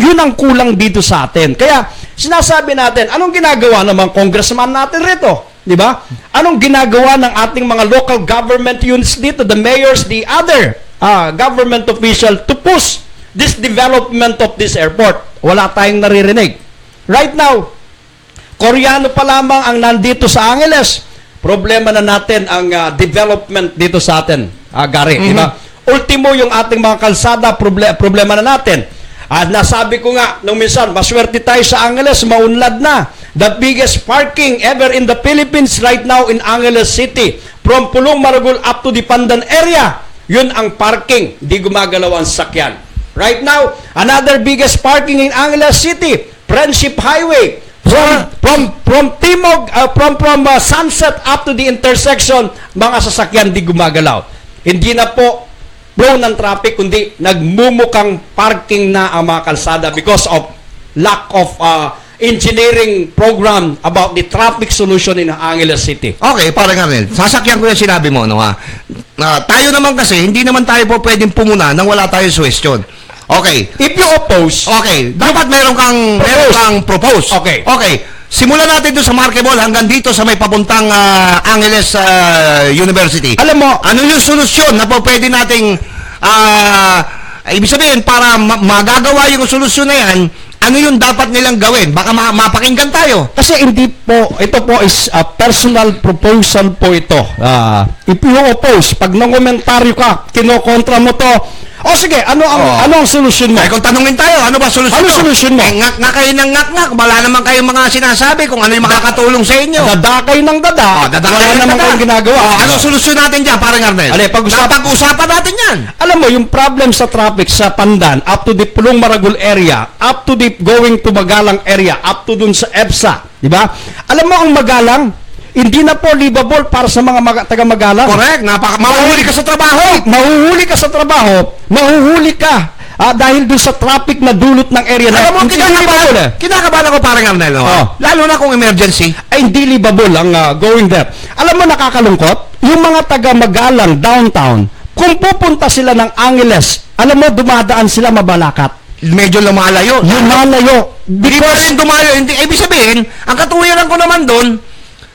Yun ang kulang dito sa atin. Kaya, sinasabi natin, anong ginagawa ng mga congressman natin rito? Di ba? Anong ginagawa ng ating mga local government units dito, the mayors, the other government official to push this development of this airport? Wala tayong naririnig. Right now, Koreano pa lamang ang nandito sa Angeles. Problema na natin ang development dito sa atin, Gary. Diba? Ultimo yung ating mga kalsada, problema na natin. Nasabi ko nga, nung minsan, maswerte tayo sa Angeles, maunlad na. The biggest parking ever in the Philippines right now in Angeles City. From Pulong Maragol up to the Pandan area. Yun ang parking. Di gumagalaw ang sakyan. Right now, another biggest parking in Angeles City, Friendship Highway. From Timog, from Sunset up to the intersection, mga sasakyan di gumagalaw. Hindi na po flow ng traffic, kundi nagmumukang parking na ang mga kalsada because of lack of engineering program about the traffic solution in Angeles City. Okay, parang Arnel, sasakyan ko yung sinabi mo, no, ha? Tayo naman kasi, hindi naman tayo po pwedeng pumuna nang wala tayong suwestyon. Okay. If you oppose, Okay, dapat meron kang propose. Okay. Okay. Simulan natin doon sa Markebol hanggang dito sa may papuntang Angeles University. alam mo, Ano yung solusyon na po pwede nating ibig sabihin para magagawa yung solusyon na yan, ano yung dapat nilang gawin? Baka mapakinggan tayo. kasi hindi po, ito po is a personal proposal po ito. If you oppose, pag nangomentaryo ka, kinokontra mo to, o sige, ano ang solusyon mo? Kaya kung tanungin tayo, ano ba solusyon Ano mo? solusyon mo? Ngak na kayo ng ngak-ngak. Wala naman kayong mga sinasabi kung ano yung makakatulong sa inyo. Dadakay ng dada, Dadakay wala ng naman dada. kayong ginagawa. Anong solusyon natin dyan, parang Arnel? Ale, Napag-usapan natin yan. Alam mo, yung problem sa traffic sa Pandan, up to the Pulong Maragul area, up to the going to Magalang area, up to dun sa EBSA, di ba? Alam mo, ang Magalang, hindi na po livable para sa mga taga-Magalang. Correct. Mahuhuli ka sa trabaho. Mahuhuli ka sa trabaho, mahuhuli ka dahil dun sa traffic na dulot ng area na Alam mo, hindi livable. kinakabahan ako parang Arnel. No? Oh. Lalo na kung emergency. Ay hindi livable ang going there. Alam mo, nakakalungkot, yung mga taga-Magalang downtown, kung pupunta sila ng Angeles, alam mo, dumadaan sila Mabalacat. Medyo lumalayo. Lumalayo. Hindi pa rin dumayo. Ibig sabihin, ang katuwiran ko naman doon,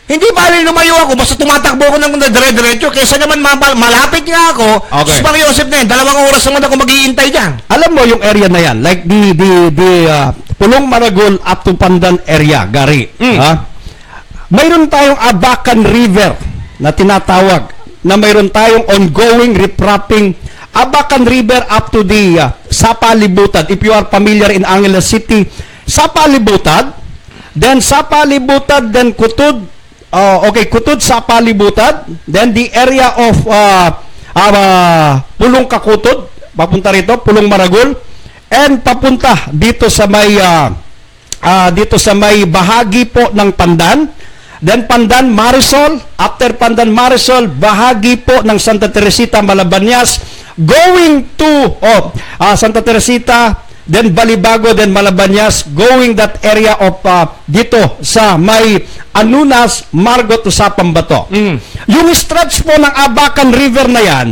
hindi pa rin lumayo ako, basta tumatakbo ako ng dire-diretso, kaysa naman malapit nga ako, Okay. Sus Mang Joseph na yun, 2 oras naman ako maghihintay dyan. Alam mo yung area na yan, like the Pulong Maragul up to Pandan area, Gary. Mayroon tayong Abacan River na tinatawag, na mayroon tayong ongoing repropping Abacan River up to the Sapa Libutad. If you are familiar in Angeles City, Sapa Libutad, then Sapa Libutad, then Kutud, Kutud, Sapa Libutad, then the area of Pulong Kakutod, papunta rito, Pulong Maragul, and papunta dito sa may bahagi po ng Pandan, then Pandan Marisol, after Pandan Marisol, bahagi po ng Santa Teresita Malabanyas, going to Santa Teresita, then Balibago, then Malabanyas, going that area of dito sa may Anunas, Margot to Sapambato. Yung stretch po ng Abacan River na yan,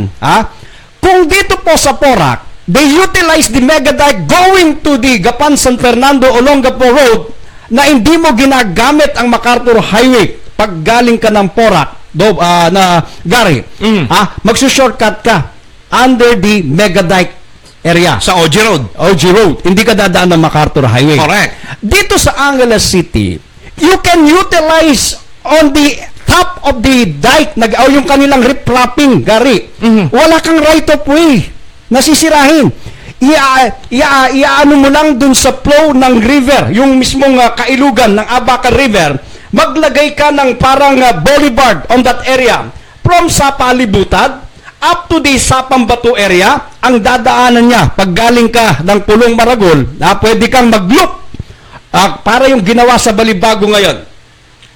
kung dito po sa Porac, they utilize the mega dike going to the Gapan San Fernando Olongapo Road na hindi mo ginagamit ang MacArthur Highway pag galing ka ng Porac, na Gary. Magsushortcut ka under the mega dike area. Sa OG Road. OG Road. Hindi ka dadaan ng MacArthur Highway. Correct. Dito sa Angeles City, you can utilize on the top of the dike, yung kanilang riprapping, Gary. Wala kang right of way. Nasisirahin. Iaano mo lang dun sa flow ng river, yung mismong kailugan ng Abacan River, maglagay ka ng parang boulevard on that area. From Sapa Libutad, up to the Sapambato area, ang dadaanan niya, pag galing ka ng Pulong Maragul, pwede kang mag-loop. Para yung ginawa sa Balibago ngayon.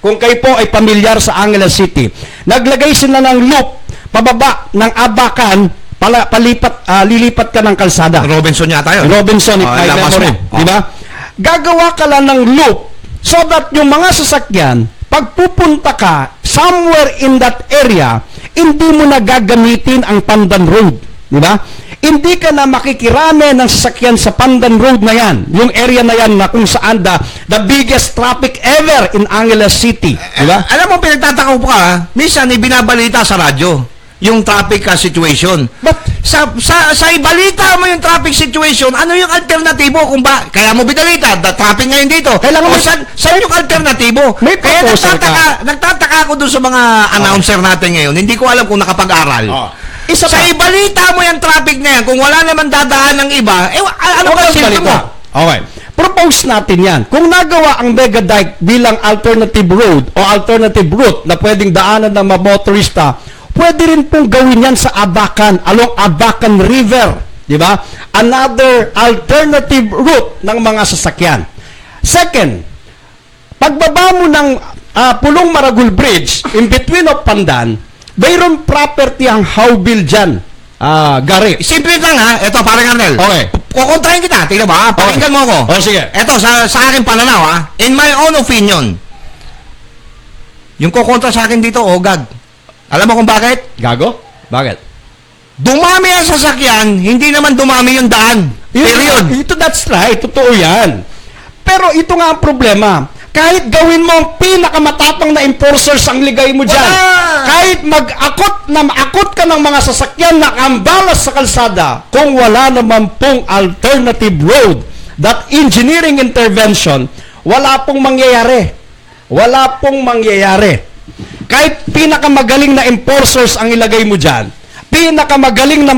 Kung kayo po ay pamilyar sa Angeles City, naglagay sila ng loop, pababa ng Abacan, lilipat ka ng kalsada. Robinson yata yun. Robinson, if my lapas memory. mo. Di ba? Gagawa ka lang ng loop so that yung mga sasakyan, pag pupunta ka somewhere in that area, hindi mo na gagamitin ang Pandan Road. Di ba? Hindi ka na makikirami ng sasakyan sa Pandan Road na yan. Yung area na yan na kung saan the biggest traffic ever in Angeles City. Di ba? Alam mo, pinagtataka ko pa, minsan ibinabalita sa radyo yung traffic situation. But Sa ibalita mo yung traffic situation, ano yung alternatibo kung ba? Kaya mo binalita, traffic ngayon dito. Kailangan mo- saan yung alternatibo? May Kaya proposal nagtataka ako doon sa mga announcer natin ngayon. Hindi ko alam kung nakapag-aral. Isa Sa pa. ibalita mo yung traffic na yan, kung wala naman dadaan ng iba, ano ba Okay, silto mo? balita. Okay. Propose natin yan. Kung nagawa ang mega dike bilang alternative road o alternative route na pwedeng daanan ng mga motorista, pwede rin pong gawin yan sa Abacan, along Abacan River. Di ba? another alternative route ng mga sasakyan. Second, pagbaba mo ng Pulong Maragul Bridge, in between of Pandan, mayroon property ang Howville dyan. Gary. Simple lang ha. Ito, parang Arnel. Okay. Kukontrahin kita. Tingnan mo ha. Pakinggan mo ako. Oh, sige. Ito, sa aking pananaw ha. In my own opinion, yung kukontra sa akin dito, gag. Alam mo kung bakit? Gago? Bakit? Dumami ang sasakyan, hindi naman dumami yung daan. Period. That's right. Totoo yan. Pero ito nga ang problema. Kahit gawin mo ang pinakamatapang na enforcers ang ligay mo dyan. Wala! Kahit maakot ka ng mga sasakyan na ambalas sa kalsada, kung wala naman pong alternative road, that engineering intervention, wala pong mangyayari. Wala pong mangyayari. Kahit pinakamagaling na enforcers ang ilagay mo dyan, pinakamagaling na